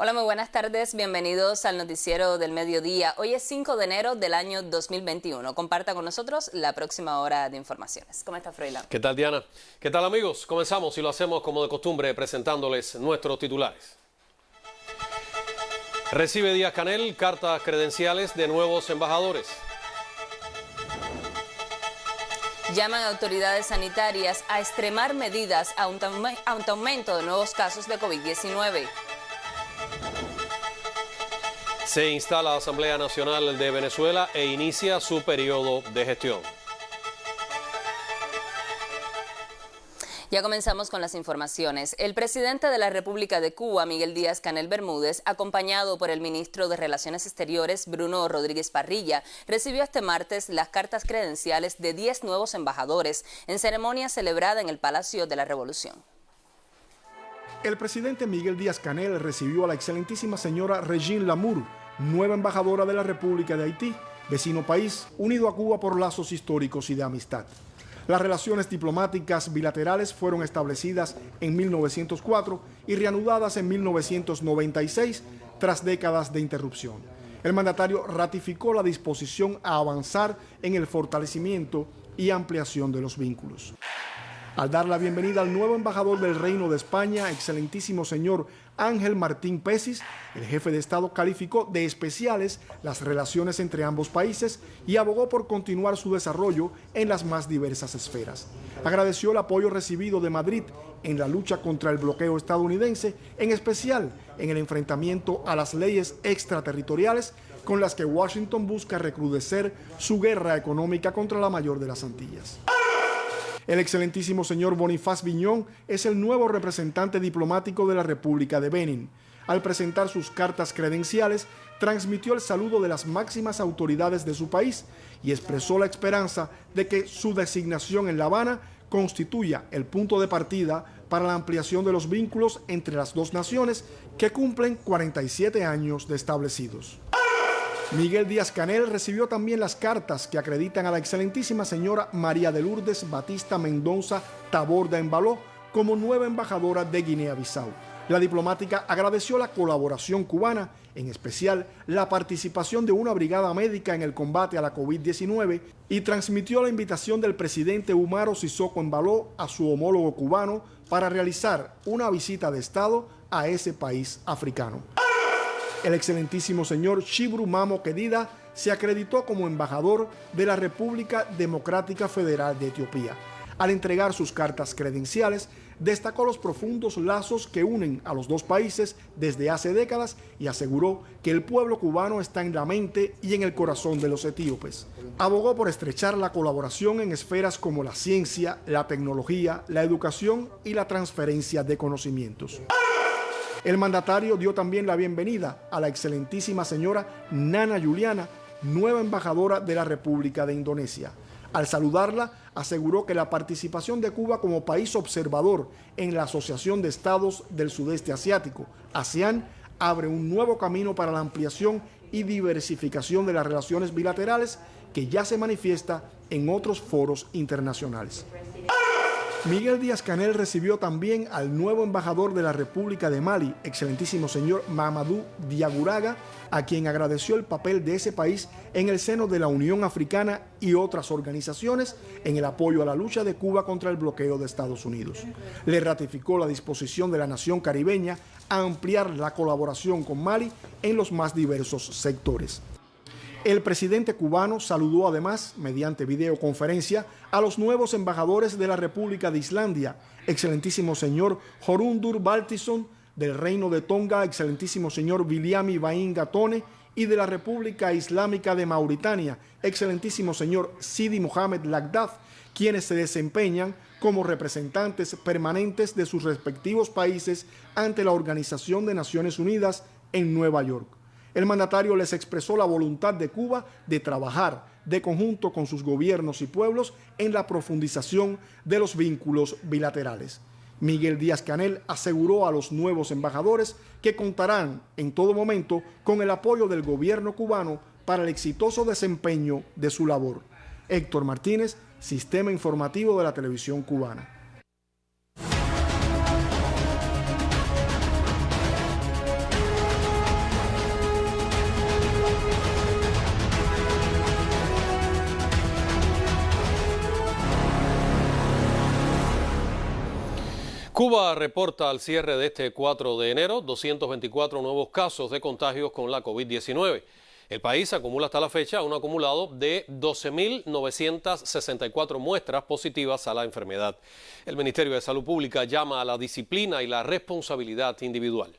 Hola, muy buenas tardes. Bienvenidos al noticiero del mediodía. Hoy es 5 de enero del año 2021. Comparta con nosotros la próxima hora de informaciones. ¿Cómo está, Froilán? ¿Qué tal, Diana? ¿Qué tal, amigos? Comenzamos y lo hacemos como de costumbre presentándoles nuestros titulares. Recibe Díaz-Canel cartas credenciales de nuevos embajadores. Llaman a autoridades sanitarias a extremar medidas ante aumento de nuevos casos de COVID-19. Se instala la Asamblea Nacional de Venezuela e inicia su periodo de gestión. Ya comenzamos con las informaciones. El presidente de la República de Cuba, Miguel Díaz-Canel Bermúdez, acompañado por el ministro de Relaciones Exteriores, Bruno Rodríguez Parrilla, recibió este martes las cartas credenciales de 10 nuevos embajadores en ceremonia celebrada en el Palacio de la Revolución. El presidente Miguel Díaz-Canel recibió a la excelentísima señora Regine Lamour, nueva embajadora de la República de Haití, vecino país unido a Cuba por lazos históricos y de amistad. Las relaciones diplomáticas bilaterales fueron establecidas en 1904 y reanudadas en 1996 tras décadas de interrupción. El mandatario ratificó la disposición a avanzar en el fortalecimiento y ampliación de los vínculos. Al dar la bienvenida al nuevo embajador del Reino de España, excelentísimo señor Ángel Martín Pesis, el jefe de Estado calificó de especiales las relaciones entre ambos países y abogó por continuar su desarrollo en las más diversas esferas. Agradeció el apoyo recibido de Madrid en la lucha contra el bloqueo estadounidense, en especial en el enfrentamiento a las leyes extraterritoriales con las que Washington busca recrudecer su guerra económica contra la mayor de las Antillas. El excelentísimo señor Bonifaz Viñón es el nuevo representante diplomático de la República de Benin. Al presentar sus cartas credenciales, transmitió el saludo de las máximas autoridades de su país y expresó la esperanza de que su designación en La Habana constituya el punto de partida para la ampliación de los vínculos entre las dos naciones que cumplen 47 años de establecidos. Miguel Díaz-Canel recibió también las cartas que acreditan a la excelentísima señora María de Lourdes Batista Mendoza Taborda Embaló como nueva embajadora de Guinea-Bissau. La diplomática agradeció la colaboración cubana, en especial la participación de una brigada médica en el combate a la COVID-19 y transmitió la invitación del presidente Umaro Sissoco Embaló a su homólogo cubano para realizar una visita de Estado a ese país africano. El excelentísimo señor Shibru Mamo Kedida se acreditó como embajador de la República Democrática Federal de Etiopía. Al entregar sus cartas credenciales, destacó los profundos lazos que unen a los dos países desde hace décadas y aseguró que el pueblo cubano está en la mente y en el corazón de los etíopes. Abogó por estrechar la colaboración en esferas como la ciencia, la tecnología, la educación y la transferencia de conocimientos. El mandatario dio también la bienvenida a la excelentísima señora Nana Juliana, nueva embajadora de la República de Indonesia. Al saludarla, aseguró que la participación de Cuba como país observador en la Asociación de Estados del Sudeste Asiático, ASEAN, abre un nuevo camino para la ampliación y diversificación de las relaciones bilaterales que ya se manifiesta en otros foros internacionales. Miguel Díaz-Canel recibió también al nuevo embajador de la República de Mali, excelentísimo señor Mamadou Diagouraga, a quien agradeció el papel de ese país en el seno de la Unión Africana y otras organizaciones en el apoyo a la lucha de Cuba contra el bloqueo de Estados Unidos. Le ratificó la disposición de la nación caribeña a ampliar la colaboración con Mali en los más diversos sectores. El presidente cubano saludó además, mediante videoconferencia, a los nuevos embajadores de la República de Islandia, excelentísimo señor Jorundur Baltison, del Reino de Tonga, excelentísimo señor Viliami Bain Gatone, y de la República Islámica de Mauritania, excelentísimo señor Sidi Mohamed Lagdaf, quienes se desempeñan como representantes permanentes de sus respectivos países ante la Organización de Naciones Unidas en Nueva York. El mandatario les expresó la voluntad de Cuba de trabajar de conjunto con sus gobiernos y pueblos en la profundización de los vínculos bilaterales. Miguel Díaz-Canel aseguró a los nuevos embajadores que contarán en todo momento con el apoyo del gobierno cubano para el exitoso desempeño de su labor. Héctor Martínez, Sistema Informativo de la Televisión Cubana. Cuba reporta al cierre de este 4 de enero 224 nuevos casos de contagios con la COVID-19. El país acumula hasta la fecha un acumulado de 12.964 muestras positivas a la enfermedad. El Ministerio de Salud Pública llama a la disciplina y la responsabilidad individual.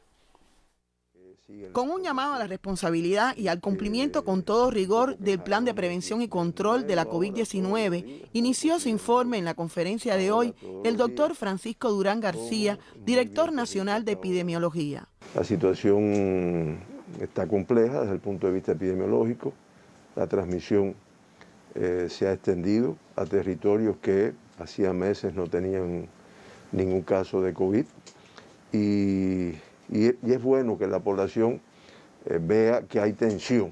Con un llamado a la responsabilidad y al cumplimiento con todo rigor del Plan de Prevención y Control de la COVID-19, inició su informe en la conferencia de hoy el doctor Francisco Durán García, director nacional de epidemiología. La situación está compleja desde el punto de vista epidemiológico. La transmisión se ha extendido a territorios que hacía meses no tenían ningún caso de COVID y es bueno que la población vea que hay tensión,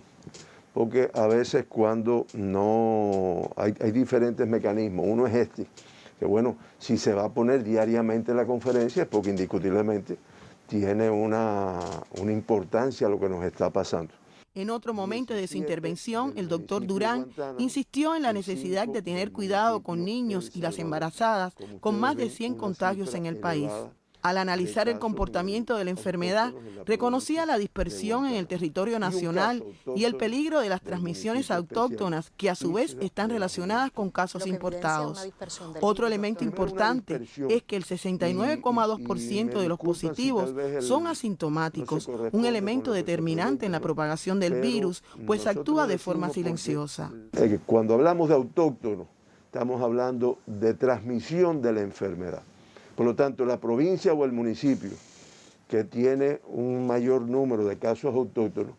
porque a veces cuando no hay diferentes mecanismos. Uno es este, que bueno, si se va a poner diariamente en la conferencia es porque indiscutiblemente tiene una importancia lo que nos está pasando. En otro momento de su intervención, el doctor Durán insistió en la necesidad de tener cuidado con niños y las embarazadas, con más de 100 contagios en el país. Al analizar el comportamiento de la enfermedad, reconocía la dispersión en el territorio nacional y el peligro de las transmisiones autóctonas, que a su vez están relacionadas con casos importados. Otro elemento importante es que el 69,2% de los positivos son asintomáticos, un elemento determinante en la propagación del virus, pues actúa de forma silenciosa. Cuando hablamos de autóctonos, estamos hablando de transmisión de la enfermedad. Por lo tanto, la provincia o el municipio que tiene un mayor número de casos autóctonos,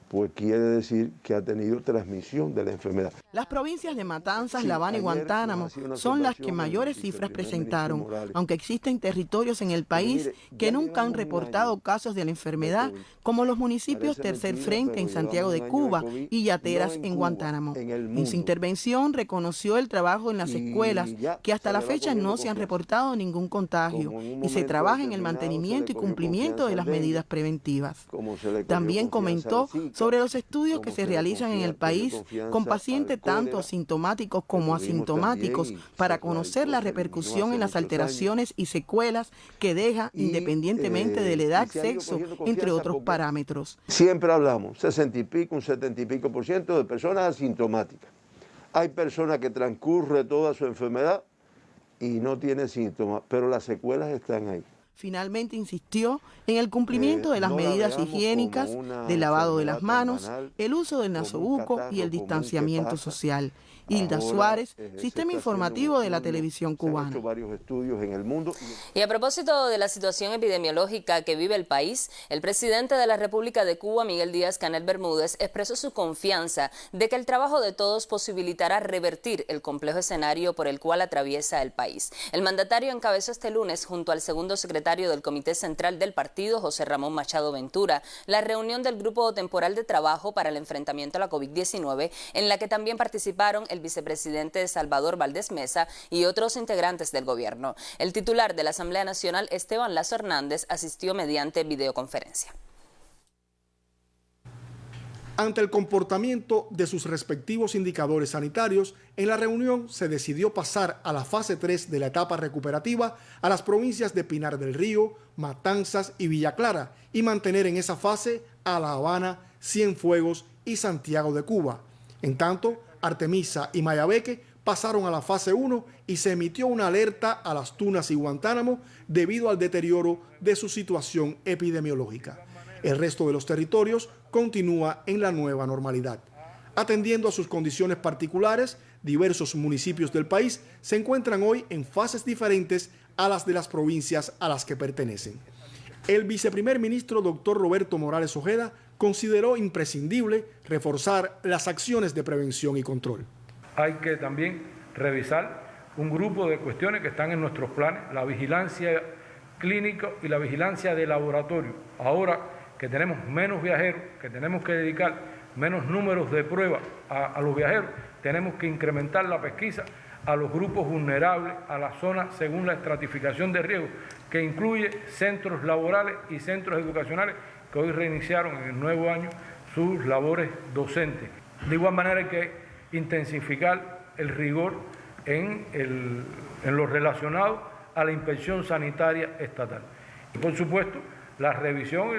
pues quiere decir que ha tenido transmisión de la enfermedad. Las provincias de Matanzas, La Habana y Guantánamo son las que mayores cifras presentaron, aunque existen territorios en el país que nunca han reportado casos de la enfermedad, como los municipios Tercer Frente en Santiago de Cuba y Yateras en Guantánamo. En su intervención reconoció el trabajo en las escuelas, que hasta la fecha no se han reportado ningún contagio, y se trabaja en el mantenimiento y cumplimiento de las medidas preventivas. También comentó sobre los estudios que se realizan en el país con pacientes tanto asintomáticos como asintomáticos para conocer la repercusión en las alteraciones y secuelas que deja independientemente de la edad, sexo, entre otros parámetros. Siempre hablamos, 60 y pico, un 70 y pico % de personas asintomáticas. Hay personas que transcurre toda su enfermedad y no tienen síntomas, pero las secuelas están ahí. Finalmente insistió en el cumplimiento de las medidas higiénicas, del lavado de las manos, el uso del nasobuco y el distanciamiento social. Hilda Suárez, Sistema Informativo de la Televisión Cubana. Y a propósito de la situación epidemiológica que vive el país, el presidente de la República de Cuba, Miguel Díaz-Canel Bermúdez, expresó su confianza de que el trabajo de todos posibilitará revertir el complejo escenario por el cual atraviesa el país. El mandatario encabezó este lunes, junto al segundo secretario del Comité Central del Partido, José Ramón Machado Ventura, la reunión del Grupo Temporal de Trabajo para el Enfrentamiento a la COVID-19, en la que también participaron el vicepresidente Salvador Valdés Mesa y otros integrantes del gobierno. El titular de la Asamblea Nacional, Esteban Lazo Hernández, asistió mediante videoconferencia. Ante el comportamiento de sus respectivos indicadores sanitarios, en la reunión se decidió pasar a la fase 3 de la etapa recuperativa a las provincias de Pinar del Río, Matanzas y Villa Clara, y mantener en esa fase a La Habana, Cienfuegos y Santiago de Cuba. En tanto, Artemisa y Mayabeque pasaron a la fase 1 y se emitió una alerta a Las Tunas y Guantánamo debido al deterioro de su situación epidemiológica. El resto de los territorios continúa en la nueva normalidad. Atendiendo a sus condiciones particulares, diversos municipios del país se encuentran hoy en fases diferentes a las de las provincias a las que pertenecen. El viceprimer ministro doctor Roberto Morales Ojeda consideró imprescindible reforzar las acciones de prevención y control. Hay que también revisar un grupo de cuestiones que están en nuestros planes, la vigilancia clínico y la vigilancia de laboratorio. Ahora que tenemos menos viajeros, que tenemos que dedicar menos números de pruebas a los viajeros, tenemos que incrementar la pesquisa a los grupos vulnerables, a las zonas según la estratificación de riesgo, que incluye centros laborales y centros educacionales que hoy reiniciaron en el nuevo año sus labores docentes. De igual manera hay que intensificar el rigor en lo relacionado a la inspección sanitaria estatal. Y por supuesto, la revisión y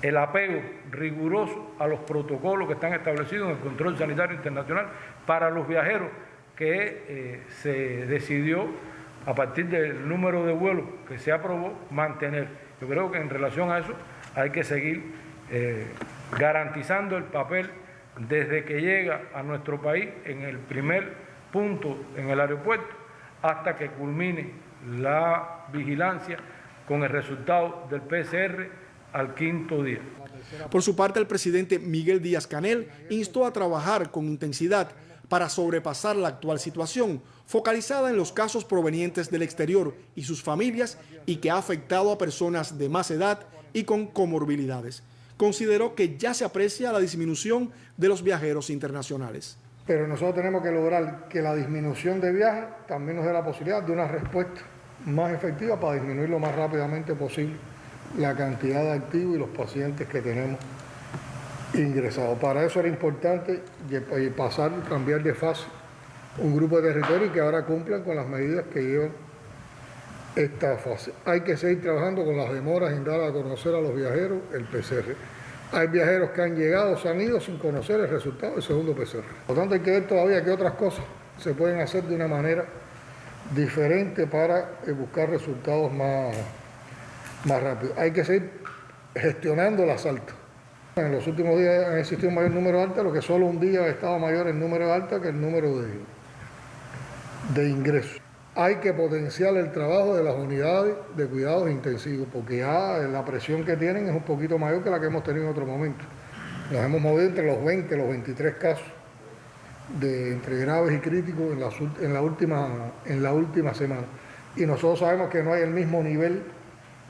el apego riguroso a los protocolos que están establecidos en el control sanitario internacional para los viajeros que se decidió, a partir del número de vuelos que se aprobó, mantener. Yo creo que en relación a eso hay que seguir garantizando el papel desde que llega a nuestro país en el primer punto en el aeropuerto hasta que culmine la vigilancia con el resultado del PCR al 5º día. Por su parte, el presidente Miguel Díaz-Canel instó a trabajar con intensidad para sobrepasar la actual situación, focalizada en los casos provenientes del exterior y sus familias y que ha afectado a personas de más edad y con comorbilidades. Consideró que ya se aprecia la disminución de los viajeros internacionales. Pero nosotros tenemos que lograr que la disminución de viajes también nos dé la posibilidad de una respuesta más efectiva para disminuir lo más rápidamente posible la cantidad de activos y los pacientes que tenemos ingresados. Para eso era importante cambiar de fase un grupo de territorios que ahora cumplan con las medidas que llevan esta fase. Hay que seguir trabajando con las demoras en dar a conocer a los viajeros el PCR. Hay viajeros que han llegado, se han ido sin conocer el resultado del segundo PCR. Por lo tanto, hay que ver todavía qué otras cosas se pueden hacer de una manera diferente para buscar resultados más rápidos. Hay que seguir gestionando el asalto. En los últimos días ha existido un mayor número de altas, lo que solo un día ha estado mayor el número de altas que el número de ingresos. Hay que potenciar el trabajo de las unidades de cuidados intensivos, porque ya la presión que tienen es un poquito mayor que la que hemos tenido en otro momento. Nos hemos movido entre los 20 y los 23 casos, entre graves y críticos en la última semana. Y nosotros sabemos que no hay el mismo nivel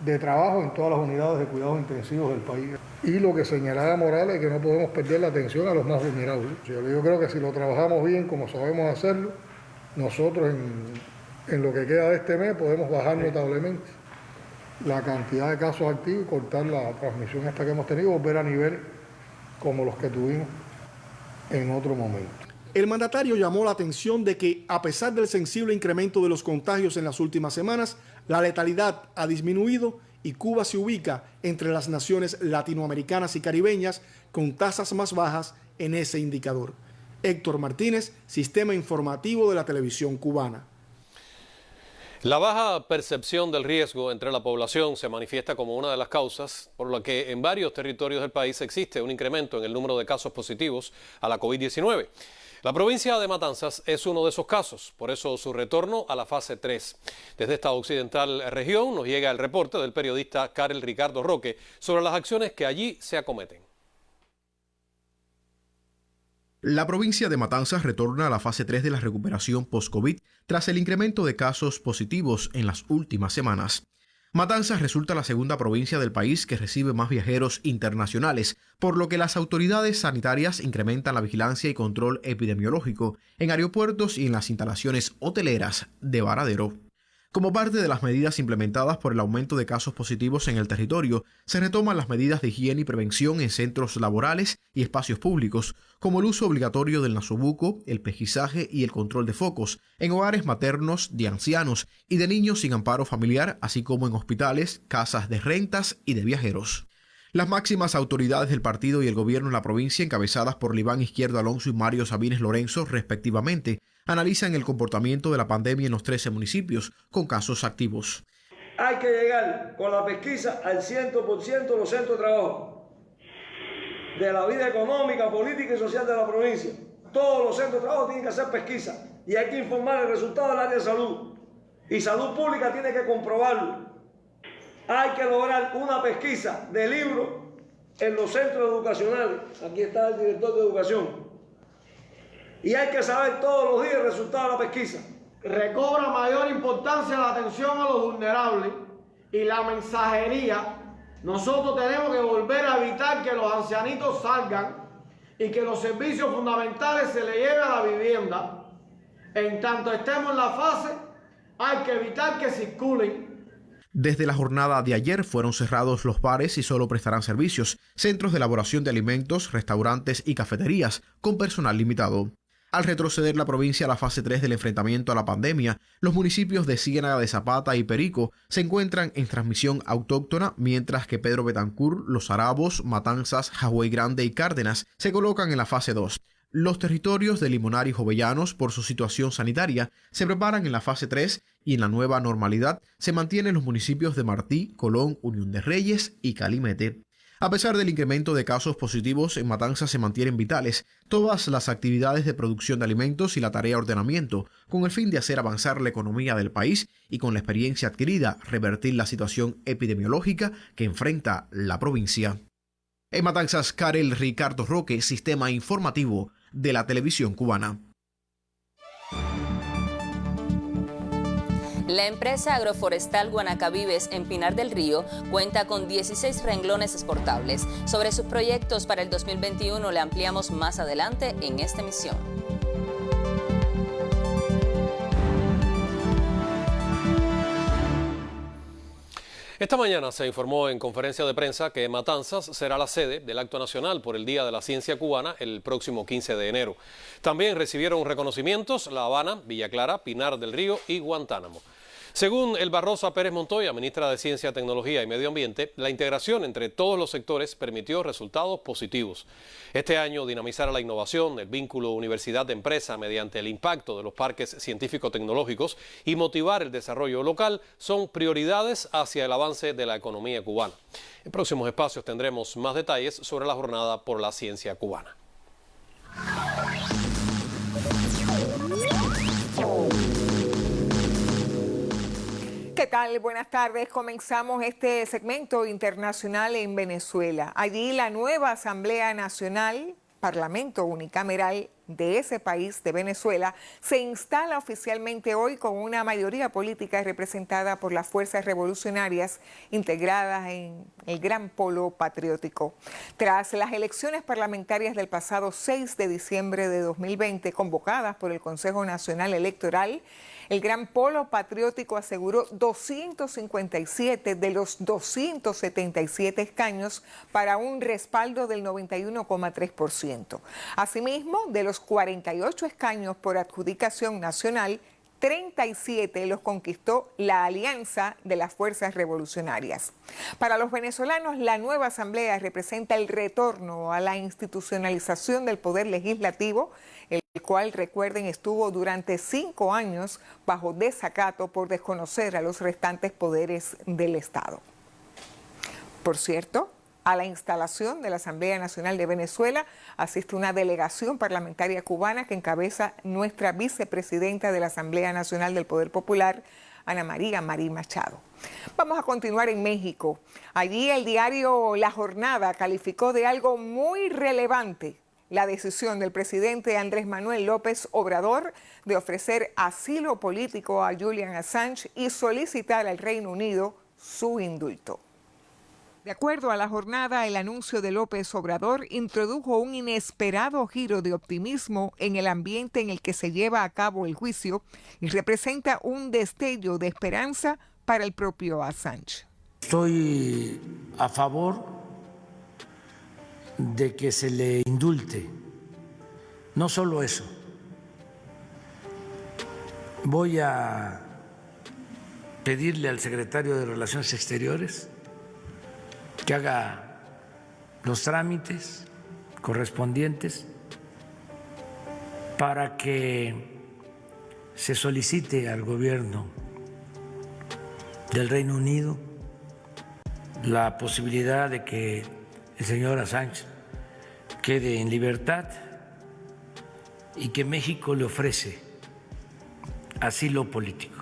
de trabajo en todas las unidades de cuidados intensivos del país. Y lo que señalaba Morales es que no podemos perder la atención a los más vulnerables. Yo creo que si lo trabajamos bien, como sabemos hacerlo, nosotros en lo que queda de este mes podemos bajar notablemente la cantidad de casos activos y cortar la transmisión esta que hemos tenido, volver a niveles como los que tuvimos en otro momento. El mandatario llamó la atención de que, a pesar del sensible incremento de los contagios en las últimas semanas, la letalidad ha disminuido y Cuba se ubica entre las naciones latinoamericanas y caribeñas con tasas más bajas en ese indicador. Héctor Martínez, Sistema Informativo de la Televisión Cubana. La baja percepción del riesgo entre la población se manifiesta como una de las causas por la que en varios territorios del país existe un incremento en el número de casos positivos a la COVID-19. La provincia de Matanzas es uno de esos casos, por eso su retorno a la fase 3. Desde esta occidental región nos llega el reporte del periodista Karel Ricardo Roque sobre las acciones que allí se acometen. La provincia de Matanzas retorna a la fase 3 de la recuperación post-COVID tras el incremento de casos positivos en las últimas semanas. Matanzas resulta la segunda provincia del país que recibe más viajeros internacionales, por lo que las autoridades sanitarias incrementan la vigilancia y control epidemiológico en aeropuertos y en las instalaciones hoteleras de Varadero. Como parte de las medidas implementadas por el aumento de casos positivos en el territorio, se retoman las medidas de higiene y prevención en centros laborales y espacios públicos, como el uso obligatorio del nasobuco, el pesquisaje y el control de focos, en hogares maternos, de ancianos y de niños sin amparo familiar, así como en hospitales, casas de rentas y de viajeros. Las máximas autoridades del partido y el gobierno en la provincia, encabezadas por Libán Izquierdo Alonso y Mario Sabines Lorenzo, respectivamente, analizan el comportamiento de la pandemia en los 13 municipios con casos activos. Hay que llegar con la pesquisa al 100% de los centros de trabajo, de la vida económica, política y social de la provincia. Todos los centros de trabajo tienen que hacer pesquisa y hay que informar el resultado del área de salud. Y salud pública tiene que comprobarlo. Hay que lograr una pesquisa de libros en los centros educacionales. Aquí está el director de educación. Y hay que saber todos los días el resultado de la pesquisa. recobra mayor importancia la atención a los vulnerables y la mensajería. Nosotros tenemos que volver a evitar que los ancianitos salgan y que los servicios fundamentales se le lleven a la vivienda. En tanto estemos en la fase, hay que evitar que circulen. Desde la jornada de ayer fueron cerrados los bares y solo prestarán servicios, centros de elaboración de alimentos, restaurantes y cafeterías con personal limitado. Al retroceder la provincia a la fase 3 del enfrentamiento a la pandemia, los municipios de Ciénaga de Zapata y Perico se encuentran en transmisión autóctona, mientras que Pedro Betancur, Los Arabos, Matanzas, Jagüey Grande y Cárdenas se colocan en la fase 2. Los territorios de Limonar y Jovellanos, por su situación sanitaria, se preparan en la fase 3 y en la nueva normalidad se mantienen los municipios de Martí, Colón, Unión de Reyes y Calimete. A pesar del incremento de casos positivos, en Matanzas se mantienen vitales todas las actividades de producción de alimentos y la tarea de ordenamiento, con el fin de hacer avanzar la economía del país y, con la experiencia adquirida, revertir la situación epidemiológica que enfrenta la provincia. En Matanzas, Karel Ricardo Roque, Sistema Informativo de la Televisión Cubana. La empresa agroforestal Guanacavives en Pinar del Río cuenta con 16 renglones exportables. Sobre sus proyectos para el 2021 le ampliamos más adelante en esta emisión. Esta mañana se informó en conferencia de prensa que Matanzas será la sede del acto nacional por el Día de la Ciencia Cubana el próximo 15 de enero. También recibieron reconocimientos La Habana, Villa Clara, Pinar del Río y Guantánamo. Según Elba Rosa Pérez Montoya, ministra de Ciencia, Tecnología y Medio Ambiente, la integración entre todos los sectores permitió resultados positivos. Este año, dinamizar la innovación, el vínculo universidad-empresa mediante el impacto de los parques científico-tecnológicos y motivar el desarrollo local son prioridades hacia el avance de la economía cubana. En próximos espacios tendremos más detalles sobre la jornada por la ciencia cubana. ¿Qué tal? Buenas tardes. Comenzamos este segmento internacional en Venezuela. Allí la nueva Asamblea Nacional, Parlamento unicameral de ese país, de Venezuela, se instala oficialmente hoy con una mayoría política representada por las fuerzas revolucionarias integradas en el Gran Polo Patriótico. Tras las elecciones parlamentarias del pasado 6 de diciembre de 2020, convocadas por el Consejo Nacional Electoral, el Gran Polo Patriótico aseguró 257 de los 277 escaños para un respaldo del 91,3%. Asimismo, de los 48 escaños por adjudicación nacional, 37 los conquistó la Alianza de las Fuerzas Revolucionarias. Para los venezolanos, la nueva asamblea representa el retorno a la institucionalización del poder legislativo, el cual, recuerden, estuvo durante 5 años bajo desacato por desconocer a los restantes poderes del Estado. Por cierto, a la instalación de la Asamblea Nacional de Venezuela asiste una delegación parlamentaria cubana que encabeza nuestra vicepresidenta de la Asamblea Nacional del Poder Popular, Ana María Marín Machado. Vamos a continuar en México. Allí el diario La Jornada calificó de algo muy relevante la decisión del presidente Andrés Manuel López Obrador de ofrecer asilo político a Julian Assange y solicitar al Reino Unido su indulto. De acuerdo a La Jornada, el anuncio de López Obrador introdujo un inesperado giro de optimismo en el ambiente en el que se lleva a cabo el juicio y representa un destello de esperanza para el propio Assange. Estoy a favor de que se le indulte. No solo eso. Voy a pedirle al secretario de Relaciones Exteriores que haga los trámites correspondientes para que se solicite al gobierno del Reino Unido la posibilidad de que el señor Assange quede en libertad y que México le ofrece asilo político.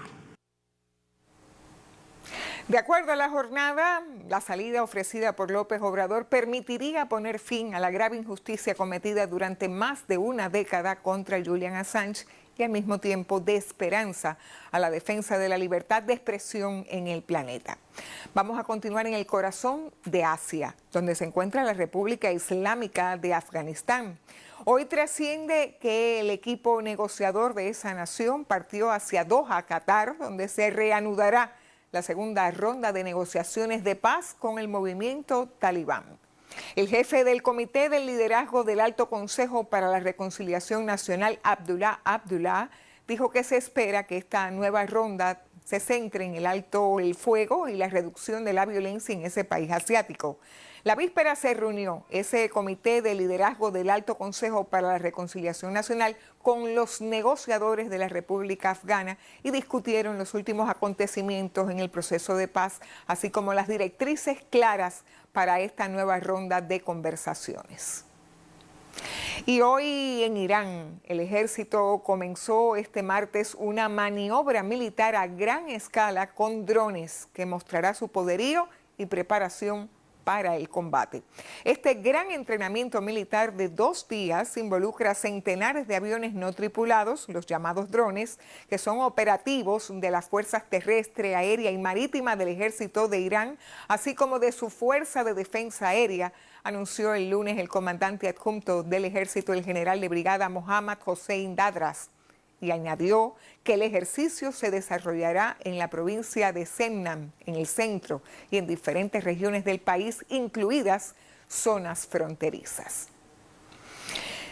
De acuerdo a La Jornada, la salida ofrecida por López Obrador permitiría poner fin a la grave injusticia cometida durante más de una década contra Julian Assange y al mismo tiempo de esperanza a la defensa de la libertad de expresión en el planeta. Vamos a continuar en el corazón de Asia, donde se encuentra la República Islámica de Afganistán. Hoy trasciende que el equipo negociador de esa nación partió hacia Doha, Qatar, donde se reanudará la segunda ronda de negociaciones de paz con el movimiento talibán. El jefe del Comité del Liderazgo del Alto Consejo para la Reconciliación Nacional, Abdullah Abdullah, dijo que se espera que esta nueva ronda se centre en el alto el fuego y la reducción de la violencia en ese país asiático. La víspera se reunió ese Comité de Liderazgo del Alto Consejo para la Reconciliación Nacional con los negociadores de la República Afgana y discutieron los últimos acontecimientos en el proceso de paz, así como las directrices claras para esta nueva ronda de conversaciones. Y hoy en Irán, el ejército comenzó este martes una maniobra militar a gran escala con drones que mostrará su poderío y preparación para el combate. Este gran entrenamiento militar de 2 días involucra centenares de aviones no tripulados, los llamados drones, que son operativos de las fuerzas terrestre, aérea y marítima del ejército de Irán, así como de su fuerza de defensa aérea, anunció el lunes el comandante adjunto del ejército, el general de brigada Mohammad Hossein Dadras, y añadió que el ejercicio se desarrollará en la provincia de Semnan, en el centro, y en diferentes regiones del país, incluidas zonas fronterizas.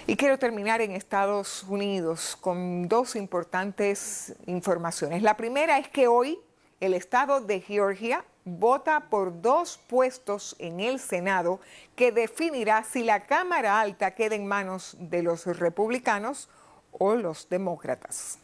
Y quiero terminar en Estados Unidos con 2 importantes informaciones. La primera es que hoy el estado de Georgia vota por 2 puestos en el Senado que definirá si la Cámara Alta queda en manos de los republicanos o los demócratas.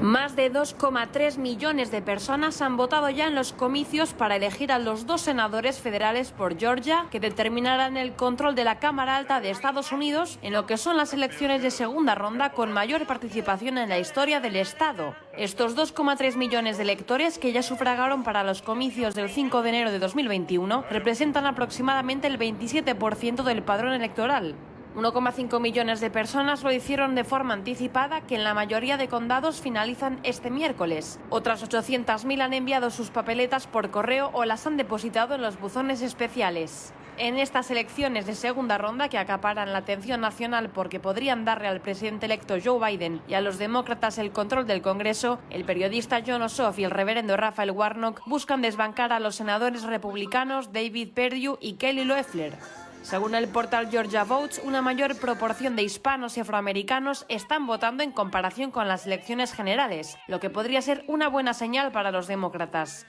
Más de 2,3 millones de personas han votado ya en los comicios para elegir a los 2 senadores federales por Georgia que determinarán el control de la Cámara Alta de Estados Unidos en lo que son las elecciones de segunda ronda con mayor participación en la historia del estado. Estos 2,3 millones de electores que ya sufragaron para los comicios del 5 de enero de 2021 representan aproximadamente el 27% del padrón electoral. 1,5 millones de personas lo hicieron de forma anticipada, que en la mayoría de condados finalizan este miércoles. Otras 800.000 han enviado sus papeletas por correo o las han depositado en los buzones especiales. En estas elecciones de segunda ronda, que acaparan la atención nacional porque podrían darle al presidente electo Joe Biden y a los demócratas el control del Congreso, el periodista Jon Ossoff y el reverendo Raphael Warnock buscan desbancar a los senadores republicanos David Perdue y Kelly Loeffler. Según el portal Georgia Votes, una mayor proporción de hispanos y afroamericanos están votando en comparación con las elecciones generales, lo que podría ser una buena señal para los demócratas.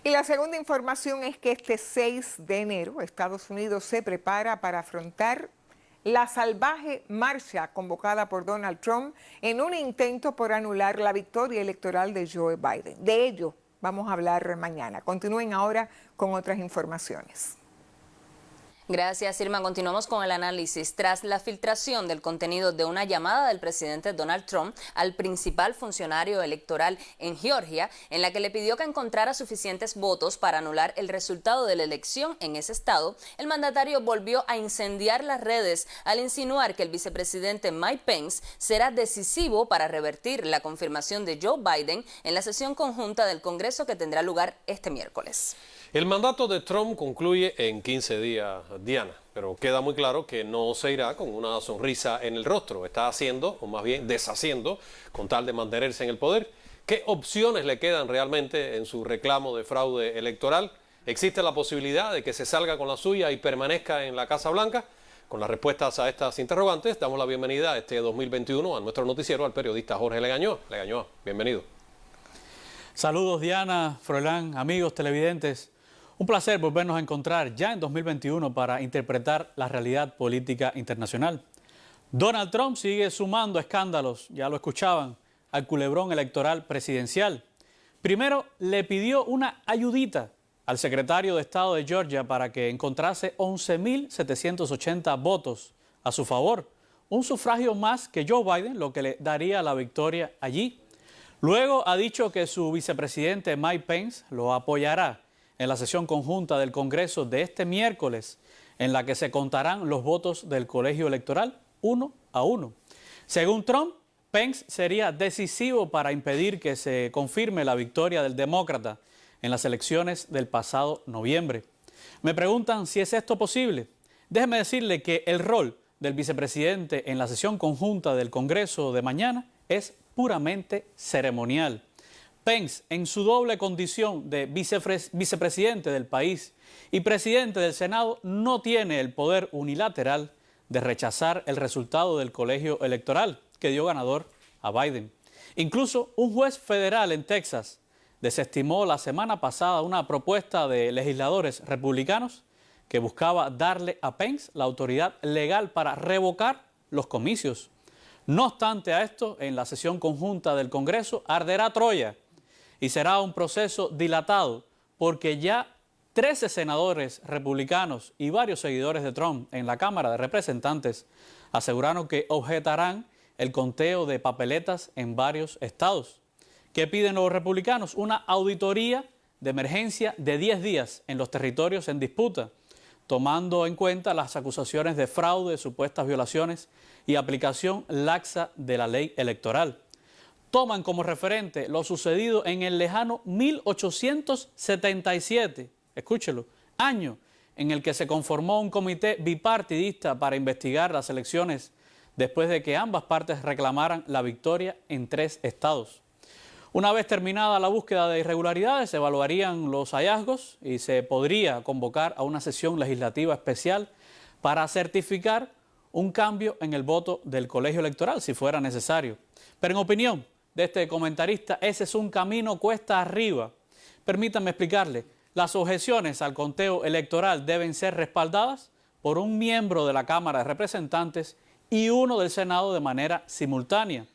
Y la segunda información es que este 6 de enero Estados Unidos se prepara para afrontar la salvaje marcha convocada por Donald Trump en un intento por anular la victoria electoral de Joe Biden. De ello vamos a hablar mañana. Continúen ahora con otras informaciones. Gracias, Irma. Continuamos con el análisis. Tras la filtración del contenido de una llamada del presidente Donald Trump al principal funcionario electoral en Georgia, en la que le pidió que encontrara suficientes votos para anular el resultado de la elección en ese estado, el mandatario volvió a incendiar las redes al insinuar que el vicepresidente Mike Pence será decisivo para revertir la confirmación de Joe Biden en la sesión conjunta del Congreso que tendrá lugar este miércoles. El mandato de Trump concluye en 15 días, Diana, pero queda muy claro que no se irá con una sonrisa en el rostro. Está haciendo, o más bien deshaciendo, con tal de mantenerse en el poder. ¿Qué opciones le quedan realmente en su reclamo de fraude electoral? ¿Existe la posibilidad de que se salga con la suya y permanezca en la Casa Blanca? Con las respuestas a estas interrogantes, damos la bienvenida este 2021 a nuestro noticiero al periodista Jorge Legañó. Legañó, bienvenido. Saludos, Diana, Froilán, amigos televidentes. Un placer volvernos a encontrar ya en 2021 para interpretar la realidad política internacional. Donald Trump sigue sumando escándalos, ya lo escuchaban, al culebrón electoral presidencial. Primero le pidió una ayudita al secretario de Estado de Georgia para que encontrase 11.780 votos a su favor, un sufragio más que Joe Biden, lo que le daría la victoria allí. Luego ha dicho que su vicepresidente Mike Pence lo apoyará en la sesión conjunta del Congreso de este miércoles, en la que se contarán los votos del colegio electoral. 1-1. Según Trump, Pence sería decisivo para impedir que se confirme la victoria del demócrata en las elecciones del pasado noviembre. Me preguntan si es esto posible. Déjeme decirle que el rol del vicepresidente en la sesión conjunta del Congreso de mañana es puramente ceremonial. Pence, en su doble condición de vicepresidente del país y presidente del Senado, no tiene el poder unilateral de rechazar el resultado del colegio electoral que dio ganador a Biden. Incluso un juez federal en Texas desestimó la semana pasada una propuesta de legisladores republicanos que buscaba darle a Pence la autoridad legal para revocar los comicios. No obstante a esto, en la sesión conjunta del Congreso arderá Troya y será un proceso dilatado porque ya 13 senadores republicanos y varios seguidores de Trump en la Cámara de Representantes aseguraron que objetarán el conteo de papeletas en varios estados. ¿Qué piden los republicanos? Una auditoría de emergencia de 10 días en los territorios en disputa, tomando en cuenta las acusaciones de fraude, supuestas violaciones y aplicación laxa de la ley electoral. Toman como referente lo sucedido en el lejano 1877, escúchelo, año en el que se conformó un comité bipartidista para investigar las elecciones después de que ambas partes reclamaran la victoria en 3 estados. Una vez terminada la búsqueda de irregularidades, se evaluarían los hallazgos y se podría convocar a una sesión legislativa especial para certificar un cambio en el voto del colegio electoral, si fuera necesario. Pero en opinión de este comentarista, ese es un camino cuesta arriba. Permítanme explicarle, las objeciones al conteo electoral deben ser respaldadas por un miembro de la Cámara de Representantes y uno del Senado de manera simultánea.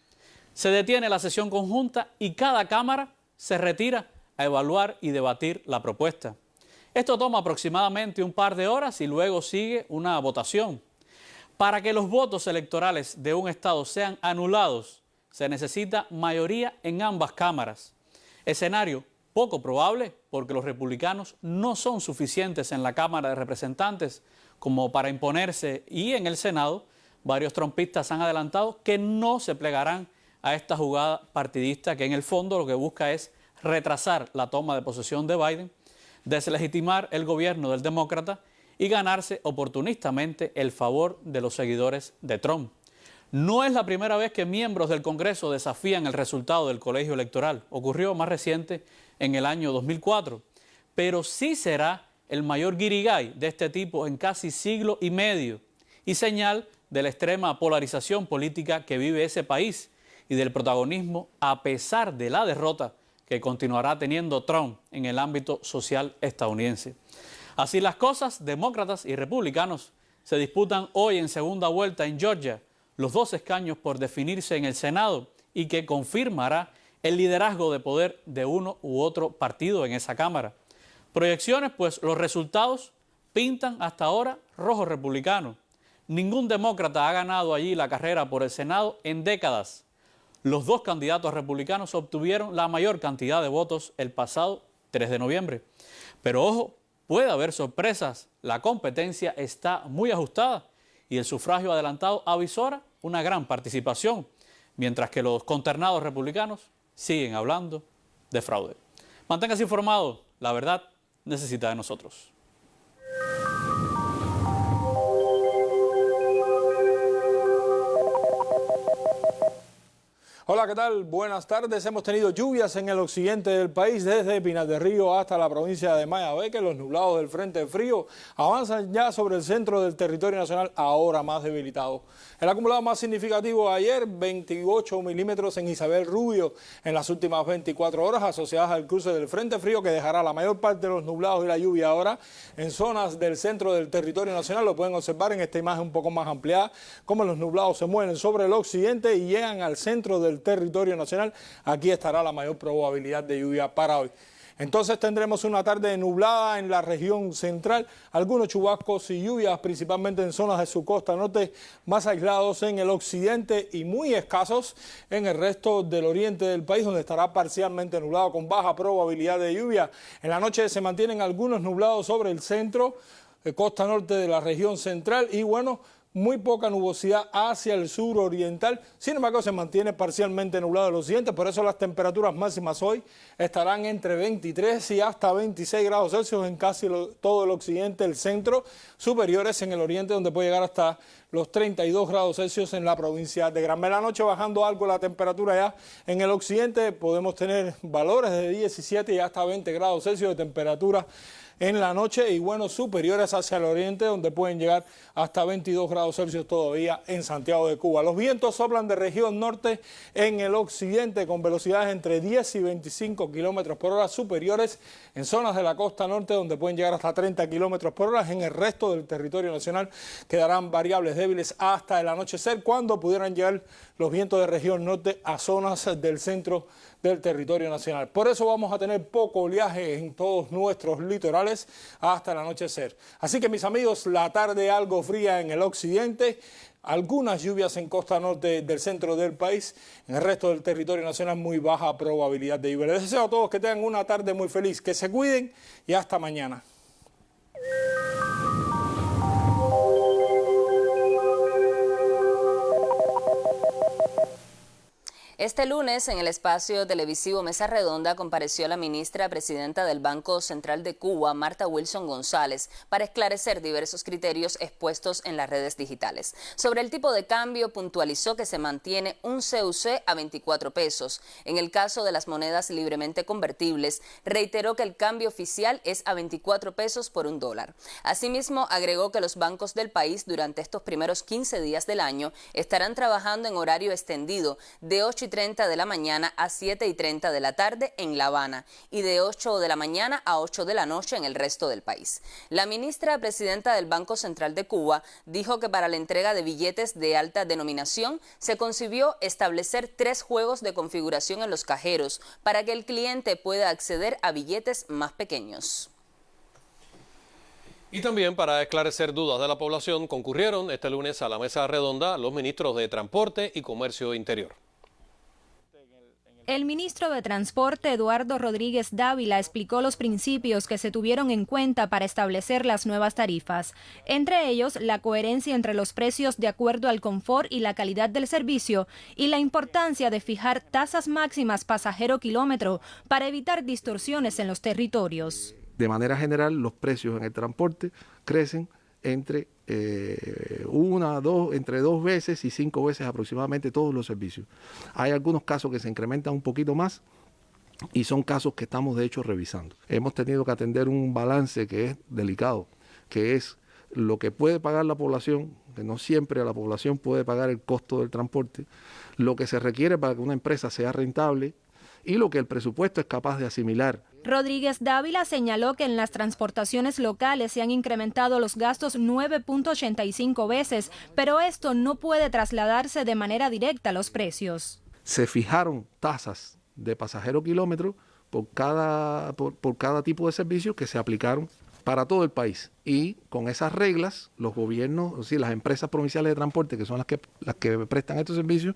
Se detiene la sesión conjunta y cada Cámara se retira a evaluar y debatir la propuesta. Esto toma aproximadamente un par de horas y luego sigue una votación. Para que los votos electorales de un estado sean anulados, se necesita mayoría en ambas cámaras. Escenario poco probable porque los republicanos no son suficientes en la Cámara de Representantes como para imponerse, y en el Senado varios trumpistas han adelantado que no se plegarán a esta jugada partidista que en el fondo lo que busca es retrasar la toma de posesión de Biden, deslegitimar el gobierno del demócrata y ganarse oportunistamente el favor de los seguidores de Trump. No es la primera vez que miembros del Congreso desafían el resultado del colegio electoral. Ocurrió más reciente en el año 2004, pero sí será el mayor guirigay de este tipo en casi siglo y medio y señal de la extrema polarización política que vive ese país y del protagonismo a pesar de la derrota que continuará teniendo Trump en el ámbito social estadounidense. Así las cosas, demócratas y republicanos se disputan hoy en segunda vuelta en Georgia los 2 escaños por definirse en el Senado y que confirmará el liderazgo de poder de uno u otro partido en esa Cámara. Proyecciones, pues los resultados pintan hasta ahora rojo republicano. Ningún demócrata ha ganado allí la carrera por el Senado en décadas. Los 2 candidatos republicanos obtuvieron la mayor cantidad de votos el pasado 3 de noviembre. Pero ojo, puede haber sorpresas. La competencia está muy ajustada y el sufragio adelantado avisora una gran participación, mientras que los consternados republicanos siguen hablando de fraude. Manténgase informado, la verdad necesita de nosotros. Hola, ¿qué tal? Buenas tardes. Hemos tenido lluvias en el occidente del país, desde Pinar del Río hasta la provincia de Mayabeque. Los nublados del frente frío avanzan ya sobre el centro del territorio nacional, ahora más debilitado. El acumulado más significativo ayer, 28 milímetros en Isabel Rubio en las últimas 24 horas, asociadas al cruce del frente frío que dejará la mayor parte de los nublados y la lluvia ahora en zonas del centro del territorio nacional. Lo pueden observar en esta imagen un poco más ampliada, cómo los nublados se mueven sobre el occidente y llegan al centro del territorio nacional. Aquí estará la mayor probabilidad de lluvia para hoy. Entonces tendremos una tarde nublada en la región central, algunos chubascos y lluvias principalmente en zonas de su costa norte, más aislados en el occidente y muy escasos en el resto del oriente del país, donde estará parcialmente nublado con baja probabilidad de lluvia. En la noche se mantienen algunos nublados sobre el centro, costa norte de la región central y bueno, muy poca nubosidad hacia el sur oriental. Sin embargo, se mantiene parcialmente nublado el occidente, por eso las temperaturas máximas hoy estarán entre 23 y hasta 26 grados Celsius en casi todo el occidente, el centro, superiores en el oriente, donde puede llegar hasta los 32 grados Celsius en la provincia de Granma. En la noche bajando algo la temperatura ya en el occidente, podemos tener valores de 17 y hasta 20 grados Celsius de temperatura en la noche y bueno, superiores hacia el oriente, donde pueden llegar hasta 22 grados Celsius todavía en Santiago de Cuba. Los vientos soplan de región norte en el occidente con velocidades entre 10 y 25 kilómetros por hora, superiores en zonas de la costa norte, donde pueden llegar hasta 30 kilómetros por hora. En el resto del territorio nacional quedarán variables débiles hasta el anochecer, cuando pudieran llegar los vientos de región norte a zonas del centro del territorio nacional. Por eso vamos a tener poco oleaje en todos nuestros litorales hasta el anochecer. Así que mis amigos, la tarde algo fría en el occidente, algunas lluvias en costa norte del centro del país, en el resto del territorio nacional muy baja probabilidad de lluvia. Les deseo a todos que tengan una tarde muy feliz, que se cuiden y hasta mañana. Este lunes, en el espacio televisivo Mesa Redonda, compareció la ministra presidenta del Banco Central de Cuba, Marta Wilson González, para esclarecer diversos criterios expuestos en las redes digitales. Sobre el tipo de cambio, puntualizó que se mantiene un CUC a 24 pesos. En el caso de las monedas libremente convertibles, reiteró que el cambio oficial es a 24 pesos por $1. Asimismo, agregó que los bancos del país durante estos primeros 15 días del año estarán trabajando en horario extendido de 8:30 de la mañana a 7:30 de la tarde en La Habana y de 8 de la mañana a 8 de la noche en el resto del país. La ministra presidenta del Banco Central de Cuba dijo que para la entrega de billetes de alta denominación se concibió establecer 3 juegos de configuración en los cajeros para que el cliente pueda acceder a billetes más pequeños. Y también para esclarecer dudas de la población concurrieron este lunes a la mesa redonda los ministros de Transporte y Comercio Interior. El ministro de Transporte, Eduardo Rodríguez Dávila, explicó los principios que se tuvieron en cuenta para establecer las nuevas tarifas. Entre ellos, la coherencia entre los precios de acuerdo al confort y la calidad del servicio y la importancia de fijar tasas máximas pasajero-kilómetro para evitar distorsiones en los territorios. De manera general, los precios en el transporte crecen entre entre 2 veces y 5 veces aproximadamente todos los servicios. Hay algunos casos que se incrementan un poquito más y son casos que estamos de hecho revisando. Hemos tenido que atender un balance que es delicado, que es lo que puede pagar la población, que no siempre la población puede pagar el costo del transporte, lo que se requiere para que una empresa sea rentable y lo que el presupuesto es capaz de asimilar. Rodríguez Dávila señaló que en las transportaciones locales se han incrementado los gastos 9.85 veces, pero esto no puede trasladarse de manera directa a los precios. Se fijaron tasas de pasajero kilómetro por cada tipo de servicio que se aplicaron para todo el país. Y con esas reglas, los gobiernos, es decir, las empresas provinciales de transporte, que son las que prestan estos servicios,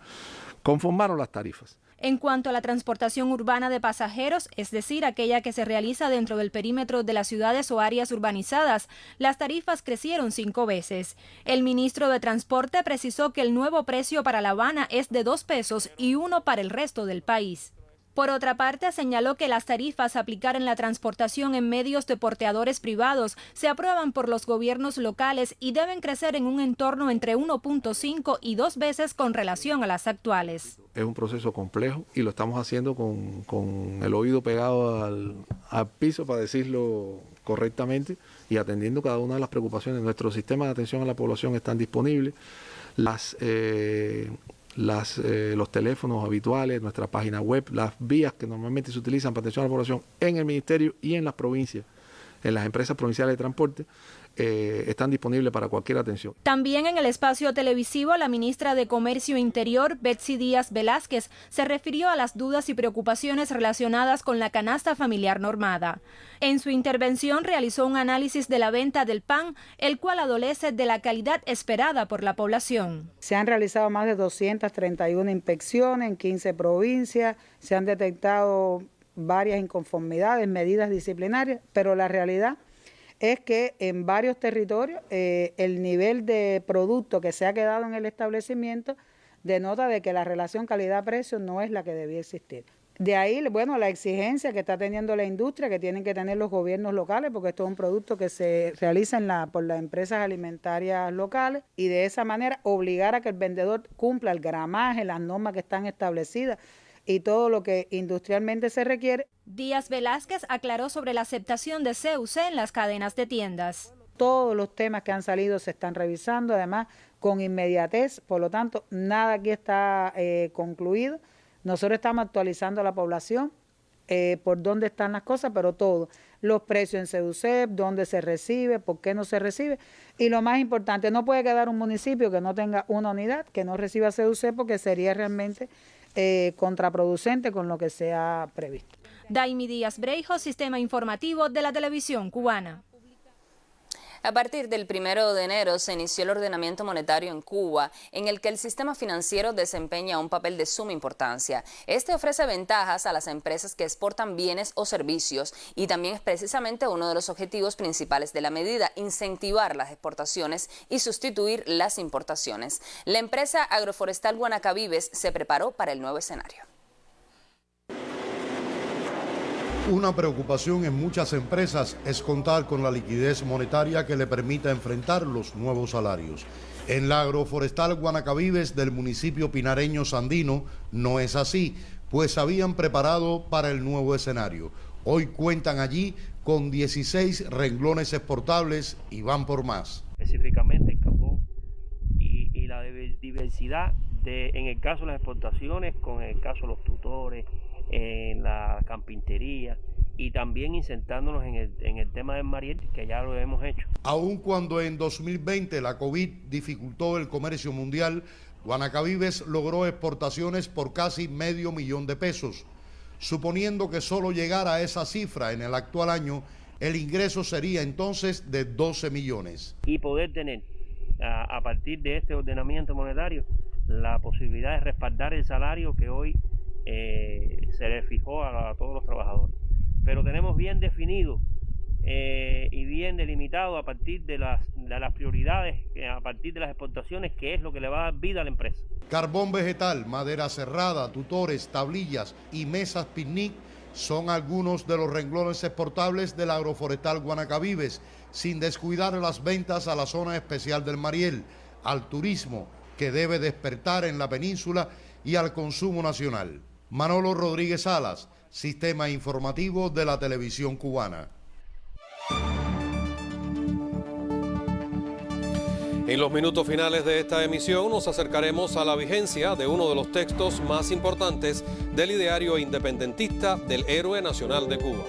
conformaron las tarifas. En cuanto a la transportación urbana de pasajeros, es decir, aquella que se realiza dentro del perímetro de las ciudades o áreas urbanizadas, las tarifas crecieron 5 veces. El ministro de Transporte precisó que el nuevo precio para La Habana es de 2 pesos y 1 para el resto del país. Por otra parte, señaló que las tarifas a aplicar en la transportación en medios de porteadores privados se aprueban por los gobiernos locales y deben crecer en un entorno entre 1.5 y 2 veces con relación a las actuales. Es un proceso complejo y lo estamos haciendo con el oído pegado al piso, para decirlo correctamente, y atendiendo cada una de las preocupaciones. Nuestros sistemas de atención a la población están disponibles. Los teléfonos habituales, nuestra página web, las vías que normalmente se utilizan para atención a la población en el ministerio y en las provincias, en las empresas provinciales de transporte, están disponibles para cualquier atención. También en el espacio televisivo, la ministra de Comercio Interior, Betsy Díaz Velázquez, se refirió a las dudas y preocupaciones relacionadas con la canasta familiar normada. En su intervención realizó un análisis de la venta del pan, el cual adolece de la calidad esperada por la población. Se han realizado más de 231 inspecciones en 15 provincias, se han detectado varias inconformidades, medidas disciplinarias, pero la realidad es que en varios territorios el nivel de producto que se ha quedado en el establecimiento denota de que la relación calidad-precio no es la que debía existir. De ahí, bueno, la exigencia que está teniendo la industria, que tienen que tener los gobiernos locales, porque esto es un producto que se realiza por las empresas alimentarias locales, y de esa manera obligar a que el vendedor cumpla el gramaje, las normas que están establecidas y todo lo que industrialmente se requiere. Díaz Velázquez aclaró sobre la aceptación de CUC en las cadenas de tiendas. Todos los temas que han salido se están revisando, además con inmediatez, por lo tanto, nada aquí está concluido. Nosotros estamos actualizando a la población por dónde están las cosas, pero todo, los precios en CEDUCEP, dónde se recibe, por qué no se recibe. Y lo más importante, no puede quedar un municipio que no tenga una unidad, que no reciba CEDUCEP, porque sería realmente contraproducente con lo que se ha previsto. Daimi Díaz Breijo, Sistema Informativo de la Televisión Cubana. A partir del 1 de enero se inició el ordenamiento monetario en Cuba, en el que el sistema financiero desempeña un papel de suma importancia. Este ofrece ventajas a las empresas que exportan bienes o servicios y también es precisamente uno de los objetivos principales de la medida, incentivar las exportaciones y sustituir las importaciones. La empresa agroforestal Guanacavives se preparó para el nuevo escenario. Una preocupación en muchas empresas es contar con la liquidez monetaria que le permita enfrentar los nuevos salarios. En la agroforestal Guanacavives del municipio pinareño Sandino no es así, pues se habían preparado para el nuevo escenario. Hoy cuentan allí con 16 renglones exportables y van por más. Específicamente el carbón y la diversidad en el caso de las exportaciones, con el caso de los tutores, en la carpintería y también insertándonos en el tema del Mariel, que ya lo hemos hecho. Aun cuando en 2020 la COVID dificultó el comercio mundial, Guanacavives logró exportaciones por casi $500,000 de pesos. Suponiendo que solo llegara a esa cifra en el actual año, el ingreso sería entonces de 12 millones. Y poder tener, a partir de este ordenamiento monetario, la posibilidad de respaldar el salario que hoy se le fijó a todos los trabajadores. Pero tenemos bien definido y bien delimitado a partir de las prioridades, a partir de las exportaciones, que es lo que le va a dar vida a la empresa. Carbón vegetal, madera cerrada, tutores, tablillas y mesas picnic son algunos de los renglones exportables del agroforestal Guanacavives, sin descuidar las ventas a la zona especial del Mariel, al turismo que debe despertar en la península y al consumo nacional. Manolo Rodríguez Salas, Sistema Informativo de la Televisión Cubana. En los minutos finales de esta emisión nos acercaremos a la vigencia de uno de los textos más importantes del ideario independentista del héroe nacional de Cuba.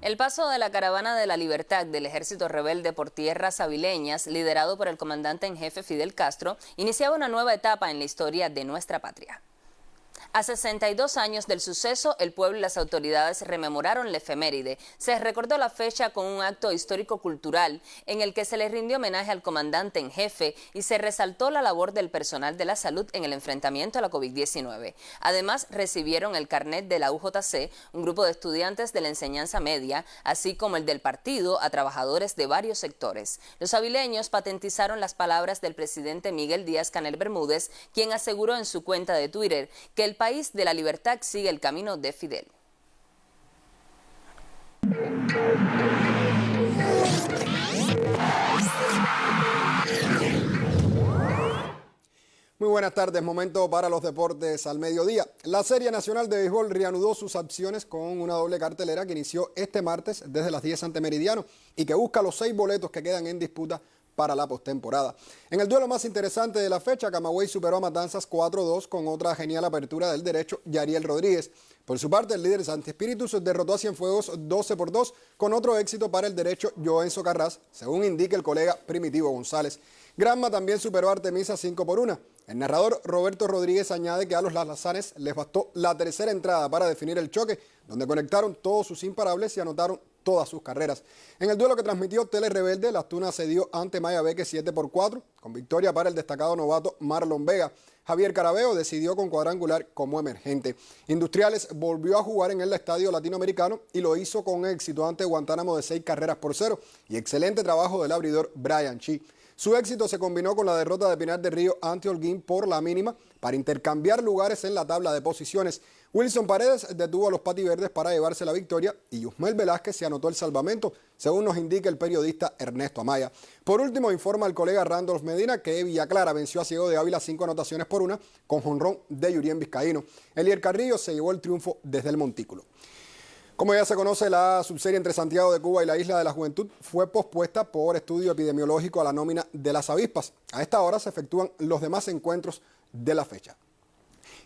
El paso de la Caravana de la Libertad del Ejército Rebelde por tierras avileñas, liderado por el comandante en jefe Fidel Castro, iniciaba una nueva etapa en la historia de nuestra patria. A 62 años del suceso, el pueblo y las autoridades rememoraron la efeméride. Se recordó la fecha con un acto histórico-cultural en el que se le rindió homenaje al comandante en jefe y se resaltó la labor del personal de la salud en el enfrentamiento a la COVID-19. Además, recibieron el carnet de la UJC, un grupo de estudiantes de la enseñanza media, así como el del partido a trabajadores de varios sectores. Los avileños patentizaron las palabras del presidente Miguel Díaz-Canel Bermúdez, quien aseguró en su cuenta de Twitter que el país de la libertad sigue el camino de Fidel. Muy buenas tardes, momento para los deportes al mediodía. La Serie Nacional de Béisbol reanudó sus acciones con una doble cartelera que inició este martes desde las 10 ante Meridiano y que busca los 6 boletos que quedan en disputa para la postemporada. En el duelo más interesante de la fecha, Camagüey superó a Matanzas 4-2 con otra genial apertura del derecho, Yariel Rodríguez. Por su parte, el líder Santi Espíritus derrotó a Cienfuegos 12-2 con otro éxito para el derecho Joenzo Carras, según indica el colega Primitivo González. Granma también superó a Artemisa 5-1. El narrador Roberto Rodríguez añade que a los lazanes les bastó la tercera entrada para definir el choque, donde conectaron todos sus imparables y anotaron todas sus carreras. En el duelo que transmitió Tele Rebelde, Las Tunas se dio ante Mayabeque 7-4, con victoria para el destacado novato Marlon Vega. Javier Carabeo decidió con cuadrangular como emergente. Industriales volvió a jugar en el Estadio Latinoamericano y lo hizo con éxito ante Guantánamo de 6-0 y excelente trabajo del abridor Brian Chi. Su éxito se combinó con la derrota de Pinar del Río ante Holguín por la mínima para intercambiar lugares en la tabla de posiciones. Wilson Paredes detuvo a los pativerdes para llevarse la victoria y Yusmel Velázquez se anotó el salvamento, según nos indica el periodista Ernesto Amaya. Por último, informa el colega Randolph Medina que Villa Clara venció a Ciego de Ávila 5-1 con jonrón de Yurien Vizcaíno. Elier Carrillo se llevó el triunfo desde el montículo. Como ya se conoce, la subserie entre Santiago de Cuba y la Isla de la Juventud fue pospuesta por estudio epidemiológico a la nómina de las avispas. A esta hora se efectúan los demás encuentros de la fecha.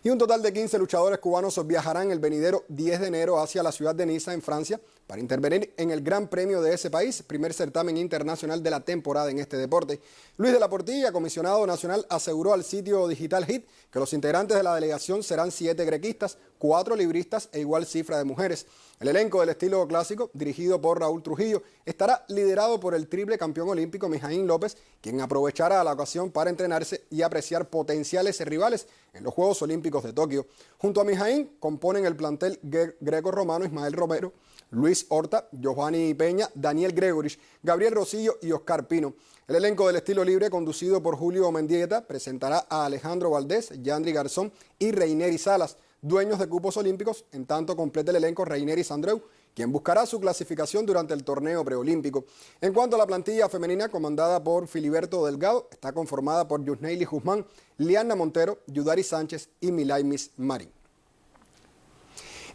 Y un total de 15 luchadores cubanos viajarán el venidero 10 de enero hacia la ciudad de Niza, en Francia, para intervenir en el Gran Premio de ese país, primer certamen internacional de la temporada en este deporte. Luis de la Portilla, comisionado nacional, aseguró al sitio Digital Hit que los integrantes de la delegación serán 7 grequistas, 4 libristas e igual cifra de mujeres. El elenco del estilo clásico, dirigido por Raúl Trujillo, estará liderado por el triple campeón olímpico Mijaín López, quien aprovechará la ocasión para entrenarse y apreciar potenciales rivales en los Juegos Olímpicos de Tokio. Junto a Mijaín componen el plantel greco-romano Ismael Romero, Luis Horta, Giovanni Peña, Daniel Gregorich, Gabriel Rosillo y Oscar Pino. El elenco del estilo libre, conducido por Julio Mendieta, presentará a Alejandro Valdés, Yandri Garzón y Reineri Salas, dueños de cupos olímpicos, en tanto completa el elenco Reineri Sandreu, quien buscará su clasificación durante el torneo preolímpico. En cuanto a la plantilla femenina, comandada por Filiberto Delgado, está conformada por Yusneili Guzmán, Liana Montero, Yudari Sánchez y Milaimis Marín.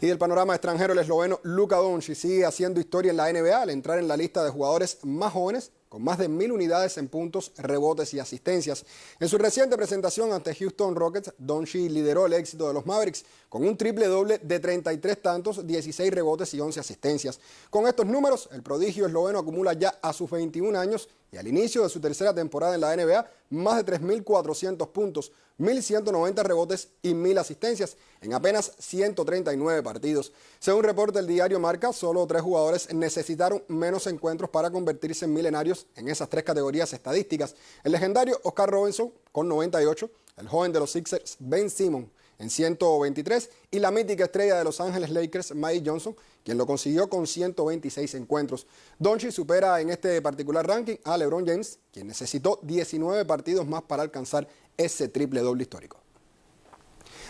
Y del panorama extranjero, el esloveno Luka Doncic sigue haciendo historia en la NBA al entrar en la lista de jugadores más jóvenes con más de 1.000 unidades en puntos, rebotes y asistencias. En su reciente presentación ante Houston Rockets, Doncic lideró el éxito de los Mavericks con un triple doble de 33 tantos, 16 rebotes y 11 asistencias. Con estos números, el prodigio esloveno acumula ya a sus 21 años y al inicio de su tercera temporada en la NBA, más de 3.400 puntos, 1.190 rebotes y 1.000 asistencias en apenas 139 partidos. Según reporta el diario Marca, solo 3 jugadores necesitaron menos encuentros para convertirse en milenarios en esas 3 categorías estadísticas. El legendario Oscar Robertson con 98, el joven de los Sixers Ben Simmons en 123 y la mítica estrella de Los Ángeles Lakers Magic Johnson, quien lo consiguió con 126 encuentros. Doncic supera en este particular ranking a LeBron James, quien necesitó 19 partidos más para alcanzar ese triple doble histórico.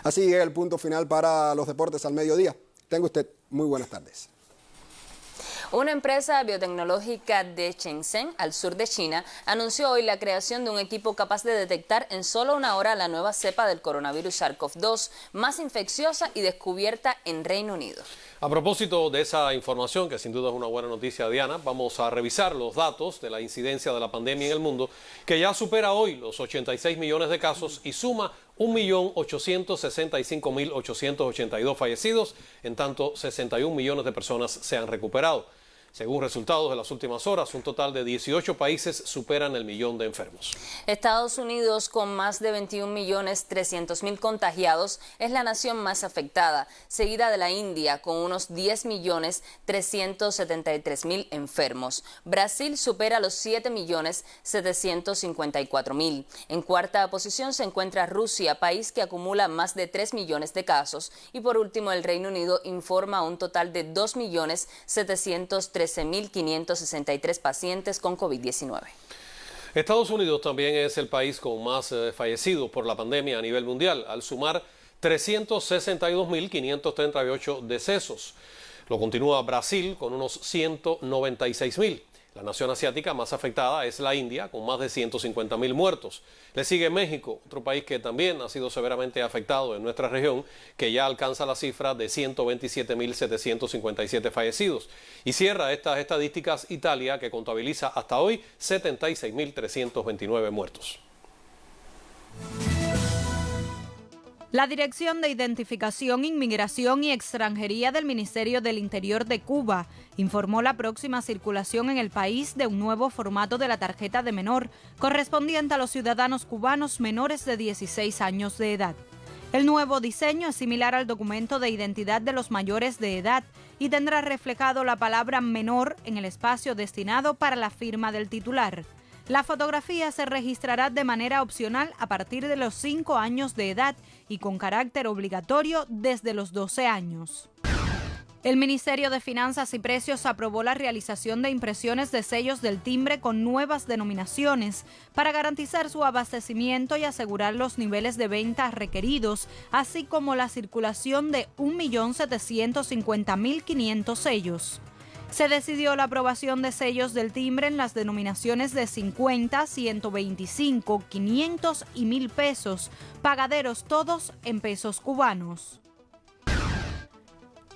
Así llega el punto final para los deportes al mediodía. Tenga usted muy buenas tardes. Una empresa biotecnológica de Shenzhen, al sur de China, anunció hoy la creación de un equipo capaz de detectar en solo una hora la nueva cepa del coronavirus SARS-CoV-2 más infecciosa y descubierta en Reino Unido. A propósito de esa información, que sin duda es una buena noticia, Diana, vamos a revisar los datos de la incidencia de la pandemia en el mundo, que ya supera hoy los 86 millones de casos y suma 1.865.882 fallecidos, en tanto 61 millones de personas se han recuperado. Según resultados de las últimas horas, un total de 18 países superan el 1.000.000 de enfermos. Estados Unidos, con más de 21.300.000 contagiados, es la nación más afectada, seguida de la India, con unos 10.373.000 enfermos. Brasil supera los 7.754.000. En cuarta posición se encuentra Rusia, país que acumula más de 3 millones de casos. Y por último, el Reino Unido informa un total de 2.713.563 pacientes con COVID-19. Estados Unidos también es el país con más fallecidos por la pandemia a nivel mundial, al sumar 362.538 decesos. Lo continúa Brasil con unos 196.000. La nación asiática más afectada es la India, con más de 150.000 muertos. Le sigue México, otro país que también ha sido severamente afectado en nuestra región, que ya alcanza la cifra de 127.757 fallecidos. Y cierra estas estadísticas Italia, que contabiliza hasta hoy 76.329 muertos. La Dirección de Identificación, Inmigración y Extranjería del Ministerio del Interior de Cuba informó la próxima circulación en el país de un nuevo formato de la tarjeta de menor, correspondiente a los ciudadanos cubanos menores de 16 años de edad. El nuevo diseño es similar al documento de identidad de los mayores de edad y tendrá reflejado la palabra menor en el espacio destinado para la firma del titular. La fotografía se registrará de manera opcional a partir de los 5 años de edad y con carácter obligatorio desde los 12 años. El Ministerio de Finanzas y Precios aprobó la realización de impresiones de sellos del timbre con nuevas denominaciones para garantizar su abastecimiento y asegurar los niveles de venta requeridos, así como la circulación de 1.750.500 sellos. Se decidió la aprobación de sellos del timbre en las denominaciones de 50, 125, 500 y 1.000 pesos, pagaderos todos en pesos cubanos.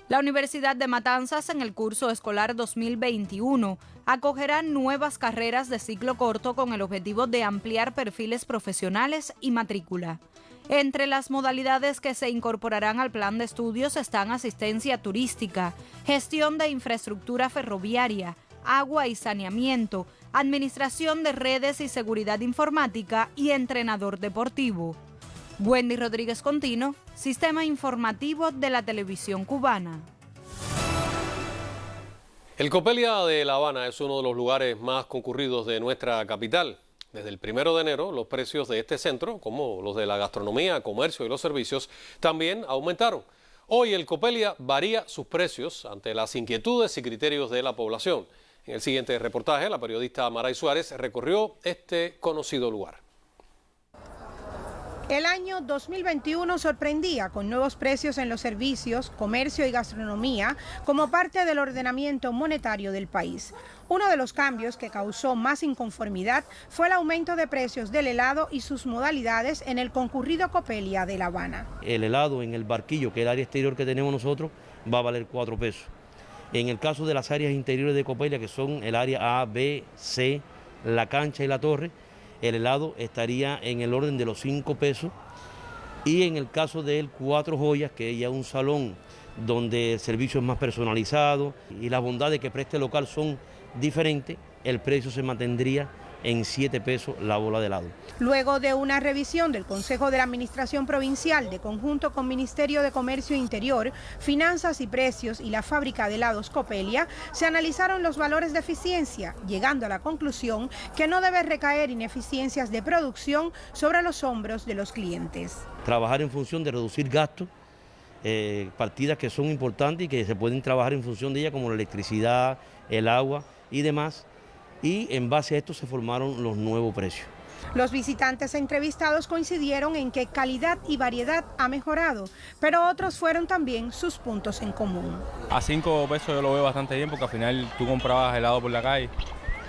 La Universidad de Matanzas en el curso escolar 2021 acogerá nuevas carreras de ciclo corto con el objetivo de ampliar perfiles profesionales y matrícula. Entre las modalidades que se incorporarán al plan de estudios están asistencia turística, gestión de infraestructura ferroviaria, agua y saneamiento, administración de redes y seguridad informática y entrenador deportivo. Wendy Rodríguez Contino, Sistema Informativo de la Televisión Cubana. El Copelia de La Habana es uno de los lugares más concurridos de nuestra capital. Desde el 1 de enero, los precios de este centro, como los de la gastronomía, comercio y los servicios, también aumentaron. Hoy el Copelia varía sus precios ante las inquietudes y criterios de la población. En el siguiente reportaje, la periodista Maray Suárez recorrió este conocido lugar. El año 2021 sorprendía con nuevos precios en los servicios, comercio y gastronomía como parte del ordenamiento monetario del país. Uno de los cambios que causó más inconformidad fue el aumento de precios del helado y sus modalidades en el concurrido Copelia de La Habana. El helado en el barquillo, que es el área exterior que tenemos nosotros, va a valer 4 pesos. En el caso de las áreas interiores de Copelia, que son el área A, B, C, la cancha y la torre, el helado estaría en el orden de los 5 pesos, y en el caso del 4 Joyas, que es ya un salón donde el servicio es más personalizado y las bondades que preste el local son diferentes, el precio se mantendría en 7 pesos la bola de helado. Luego de una revisión del Consejo de la Administración Provincial de conjunto con Ministerio de Comercio Interior, Finanzas y Precios y la fábrica de helados Copelia, se analizaron los valores de eficiencia, llegando a la conclusión que no debe recaer ineficiencias de producción sobre los hombros de los clientes. Trabajar en función de reducir gastos, partidas que son importantes y que se pueden trabajar en función de ellas, como la electricidad, el agua y demás, y en base a esto se formaron los nuevos precios. Los visitantes entrevistados coincidieron en que calidad y variedad ha mejorado, pero otros fueron también sus puntos en común. A 5 pesos yo lo veo bastante bien, porque al final tú comprabas helado por la calle,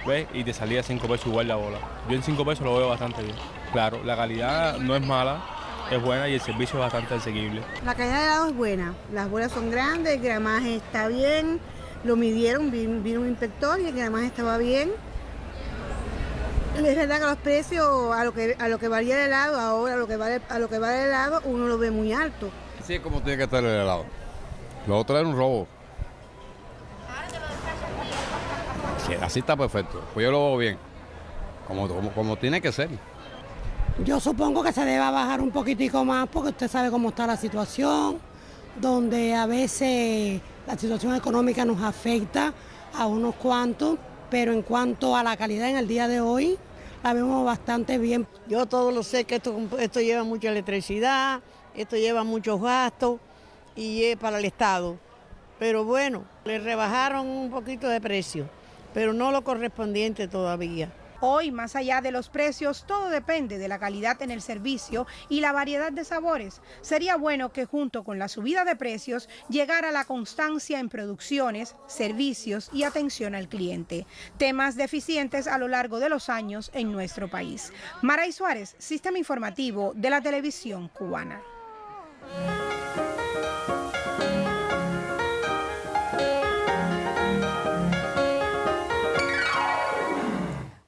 ¿ves? Y te salía 5 pesos igual la bola. Yo en 5 pesos lo veo bastante bien. Claro, la calidad no es mala, es buena y el servicio es bastante asequible. La calidad de helado es buena, las bolas son grandes, el gramaje está bien. Lo midieron, vino un inspector y el gramaje estaba bien. Es verdad que los precios, a lo que valía el helado, ahora a lo que vale el helado, uno lo ve muy alto. Así es como tiene que estar el helado. Lo otro era un robo. Sí, así está perfecto. Pues yo lo veo bien, como tiene que ser. Yo supongo que se deba bajar un poquitico más, porque usted sabe cómo está la situación, donde a veces la situación económica nos afecta a unos cuantos, pero en cuanto a la calidad en el día de hoy, la vemos bastante bien. Yo todo lo sé que esto lleva mucha electricidad, esto lleva muchos gastos y es para el Estado. Pero bueno, le rebajaron un poquito de precio, pero no lo correspondiente todavía. Hoy, más allá de los precios, todo depende de la calidad en el servicio y la variedad de sabores. Sería bueno que junto con la subida de precios llegara la constancia en producciones, servicios y atención al cliente. Temas deficientes a lo largo de los años en nuestro país. Maray Suárez, Sistema Informativo de la Televisión Cubana.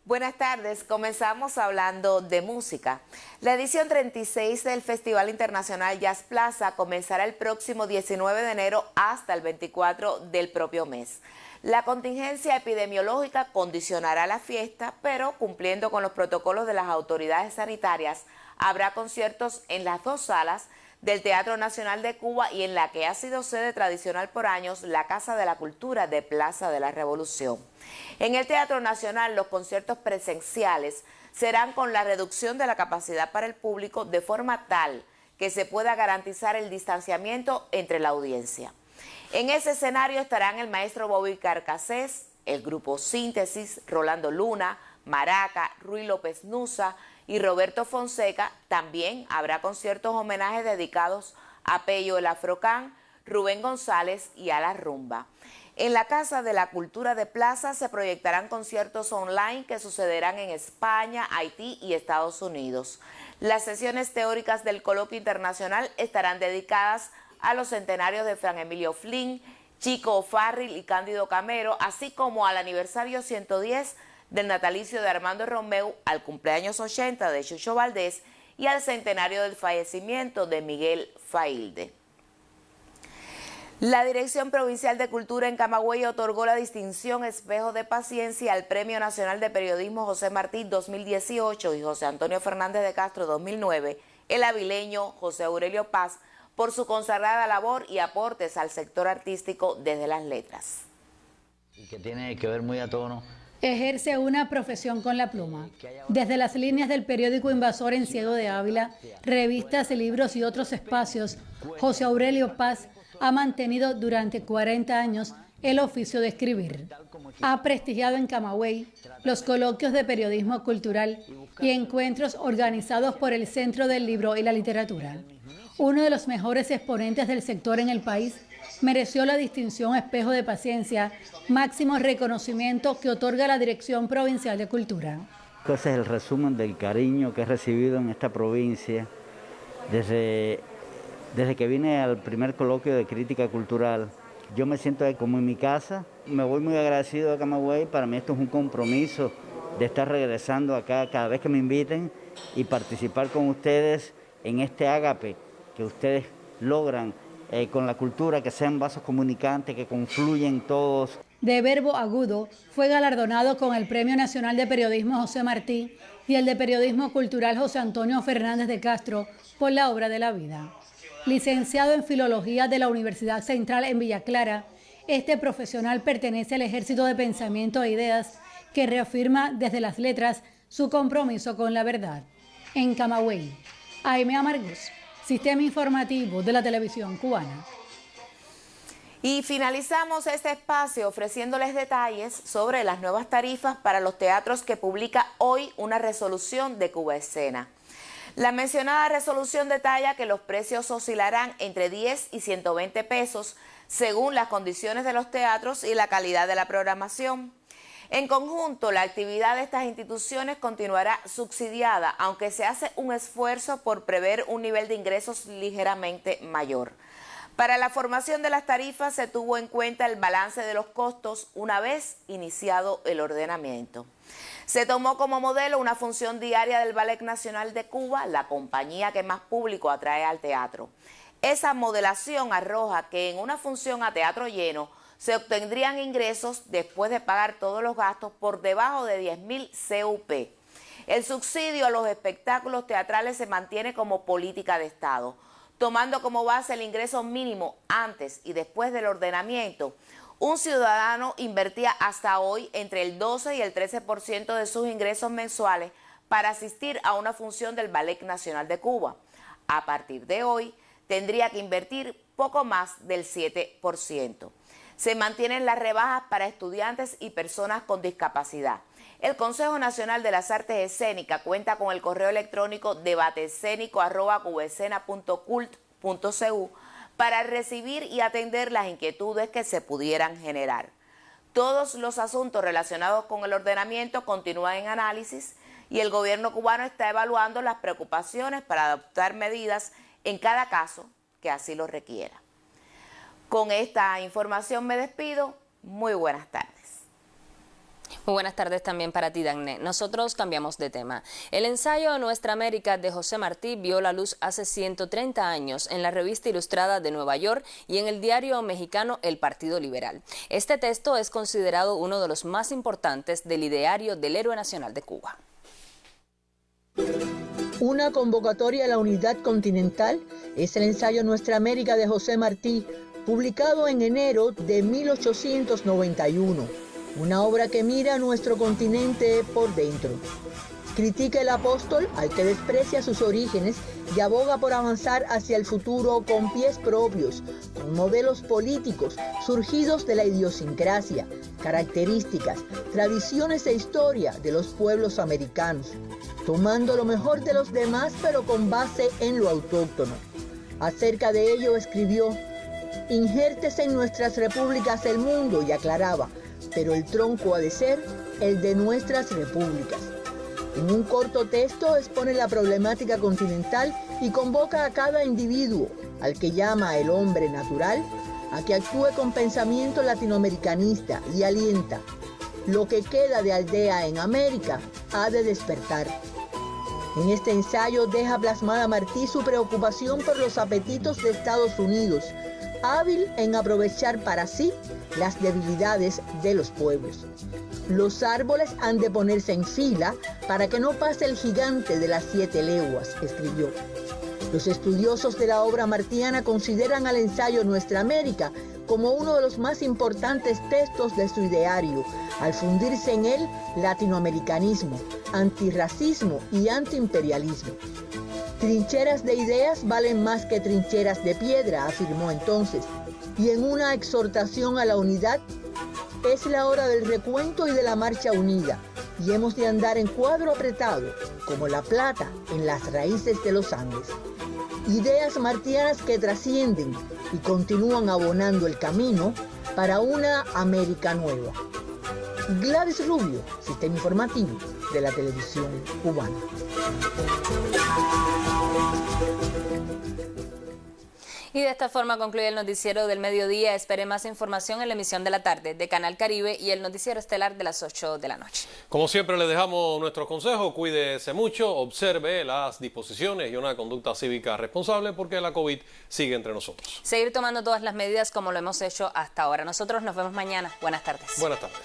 Buenas tardes, comenzamos hablando de música. La edición 36 del Festival Internacional Jazz Plaza comenzará el próximo 19 de enero hasta el 24 del propio mes. La contingencia epidemiológica condicionará la fiesta, pero cumpliendo con los protocolos de las autoridades sanitarias, habrá conciertos en las 2 salas del Teatro Nacional de Cuba y en la que ha sido sede tradicional por años la Casa de la Cultura de Plaza de la Revolución. En el Teatro Nacional los conciertos presenciales serán con la reducción de la capacidad para el público de forma tal que se pueda garantizar el distanciamiento entre la audiencia. En ese escenario estarán el maestro Bobby Carcassés, el grupo Síntesis, Rolando Luna, Maraca, Ruy López Nusa y Roberto Fonseca. También habrá conciertos homenajes dedicados a Pello el Afrocán, Rubén González y a la Rumba. En la Casa de la Cultura de Plaza se proyectarán conciertos online que sucederán en España, Haití y Estados Unidos. Las sesiones teóricas del coloquio internacional estarán dedicadas a los centenarios de Fran Emilio Flynn, Chico O'Farrill y Cándido Camero, así como al aniversario 110 del natalicio de Armando Romeu, al cumpleaños 80 de Chucho Valdés y al centenario del fallecimiento de Miguel Failde. La Dirección Provincial de Cultura en Camagüey otorgó la distinción Espejo de Paciencia al Premio Nacional de Periodismo José Martí 2018 y José Antonio Fernández de Castro 2009, el avileño José Aurelio Paz, por su consagrada labor y aportes al sector artístico desde las letras. Y que tiene que ver muy a tono. Ejerce una profesión con la pluma. Desde las líneas del periódico Invasor en Ciego de Ávila, revistas, libros y otros espacios, José Aurelio Paz ha mantenido durante 40 años el oficio de escribir. Ha prestigiado en Camagüey los coloquios de periodismo cultural y encuentros organizados por el Centro del Libro y la Literatura. Uno de los mejores exponentes del sector en el país, mereció la distinción Espejo de Paciencia, máximo reconocimiento que otorga la Dirección Provincial de Cultura. Ese es el resumen del cariño que he recibido en esta provincia desde que vine al primer coloquio de crítica cultural. Yo me siento como en mi casa, me voy muy agradecido a Camagüey. Para mí esto es un compromiso de estar regresando acá cada vez que me inviten y participar con ustedes en este ágape que ustedes logran con la cultura, que sean vasos comunicantes, que confluyen todos. De verbo agudo, fue galardonado con el Premio Nacional de Periodismo José Martí y el de Periodismo Cultural José Antonio Fernández de Castro por la obra de la vida. Licenciado en Filología de la Universidad Central en Villa Clara, este profesional pertenece al Ejército de Pensamiento e Ideas que reafirma desde las letras su compromiso con la verdad. En Camagüey, Aimee Amargós, Sistema Informativo de la Televisión Cubana. Y finalizamos este espacio ofreciéndoles detalles sobre las nuevas tarifas para los teatros que publica hoy una resolución de Cuba Escena. La mencionada resolución detalla que los precios oscilarán entre 10 y 120 pesos según las condiciones de los teatros y la calidad de la programación. En conjunto, la actividad de estas instituciones continuará subsidiada, aunque se hace un esfuerzo por prever un nivel de ingresos ligeramente mayor. Para la formación de las tarifas se tuvo en cuenta el balance de los costos una vez iniciado el ordenamiento. Se tomó como modelo una función diaria del Ballet Nacional de Cuba, la compañía que más público atrae al teatro. Esa modelación arroja que en una función a teatro lleno se obtendrían ingresos después de pagar todos los gastos por debajo de 10.000 CUP. El subsidio a los espectáculos teatrales se mantiene como política de Estado, tomando como base el ingreso mínimo antes y después del ordenamiento. Un ciudadano invertía hasta hoy entre el 12 y el 13% de sus ingresos mensuales para asistir a una función del Ballet Nacional de Cuba. A partir de hoy, tendría que invertir poco más del 7%. Se mantienen las rebajas para estudiantes y personas con discapacidad. El Consejo Nacional de las Artes Escénicas cuenta con el correo electrónico debateescénico@cubaescena.cult.cu para recibir y atender las inquietudes que se pudieran generar. Todos los asuntos relacionados con el ordenamiento continúan en análisis y el gobierno cubano está evaluando las preocupaciones para adoptar medidas en cada caso que así lo requiera. Con esta información me despido. Muy buenas tardes. Muy buenas tardes también para ti, Dagné. Nosotros cambiamos de tema. El ensayo Nuestra América de José Martí vio la luz hace 130 años en la Revista Ilustrada de Nueva York y en el diario mexicano El Partido Liberal. Este texto es considerado uno de los más importantes del ideario del héroe nacional de Cuba. Una convocatoria a la unidad continental es el ensayo Nuestra América de José Martí, publicado en enero de 1891, una obra que mira a nuestro continente por dentro. Critica el apóstol al que desprecia sus orígenes y aboga por avanzar hacia el futuro con pies propios, con modelos políticos surgidos de la idiosincrasia, características, tradiciones e historia de los pueblos americanos, tomando lo mejor de los demás pero con base en lo autóctono. Acerca de ello escribió: injértese en nuestras repúblicas el mundo, y aclaraba, pero el tronco ha de ser el de nuestras repúblicas. En un corto texto expone la problemática continental y convoca a cada individuo, al que llama el hombre natural, a que actúe con pensamiento latinoamericanista y alienta: lo que queda de aldea en América ha de despertar. En este ensayo deja plasmada Martí su preocupación por los apetitos de Estados Unidos, hábil en aprovechar para sí las debilidades de los pueblos. Los árboles han de ponerse en fila para que no pase el gigante de las 7 leguas, escribió. Los estudiosos de la obra martiana consideran al ensayo Nuestra América como uno de los más importantes textos de su ideario, al fundirse en él latinoamericanismo, antirracismo y antiimperialismo. Trincheras de ideas valen más que trincheras de piedra, afirmó entonces, y en una exhortación a la unidad: es la hora del recuento y de la marcha unida, y hemos de andar en cuadro apretado, como la plata en las raíces de los Andes. Ideas martianas que trascienden y continúan abonando el camino para una América nueva. Gladys Rubio, Sistema Informativo de la Televisión Cubana. Y de esta forma concluye el noticiero del mediodía. Espere más información en la emisión de la tarde de Canal Caribe y el noticiero estelar de las 8 de la noche. Como siempre, le dejamos nuestros consejos. Cuídese mucho, observe las disposiciones y una conducta cívica responsable, porque la COVID sigue entre nosotros. Seguir tomando todas las medidas como lo hemos hecho hasta ahora. Nosotros nos vemos mañana. Buenas tardes. Buenas tardes.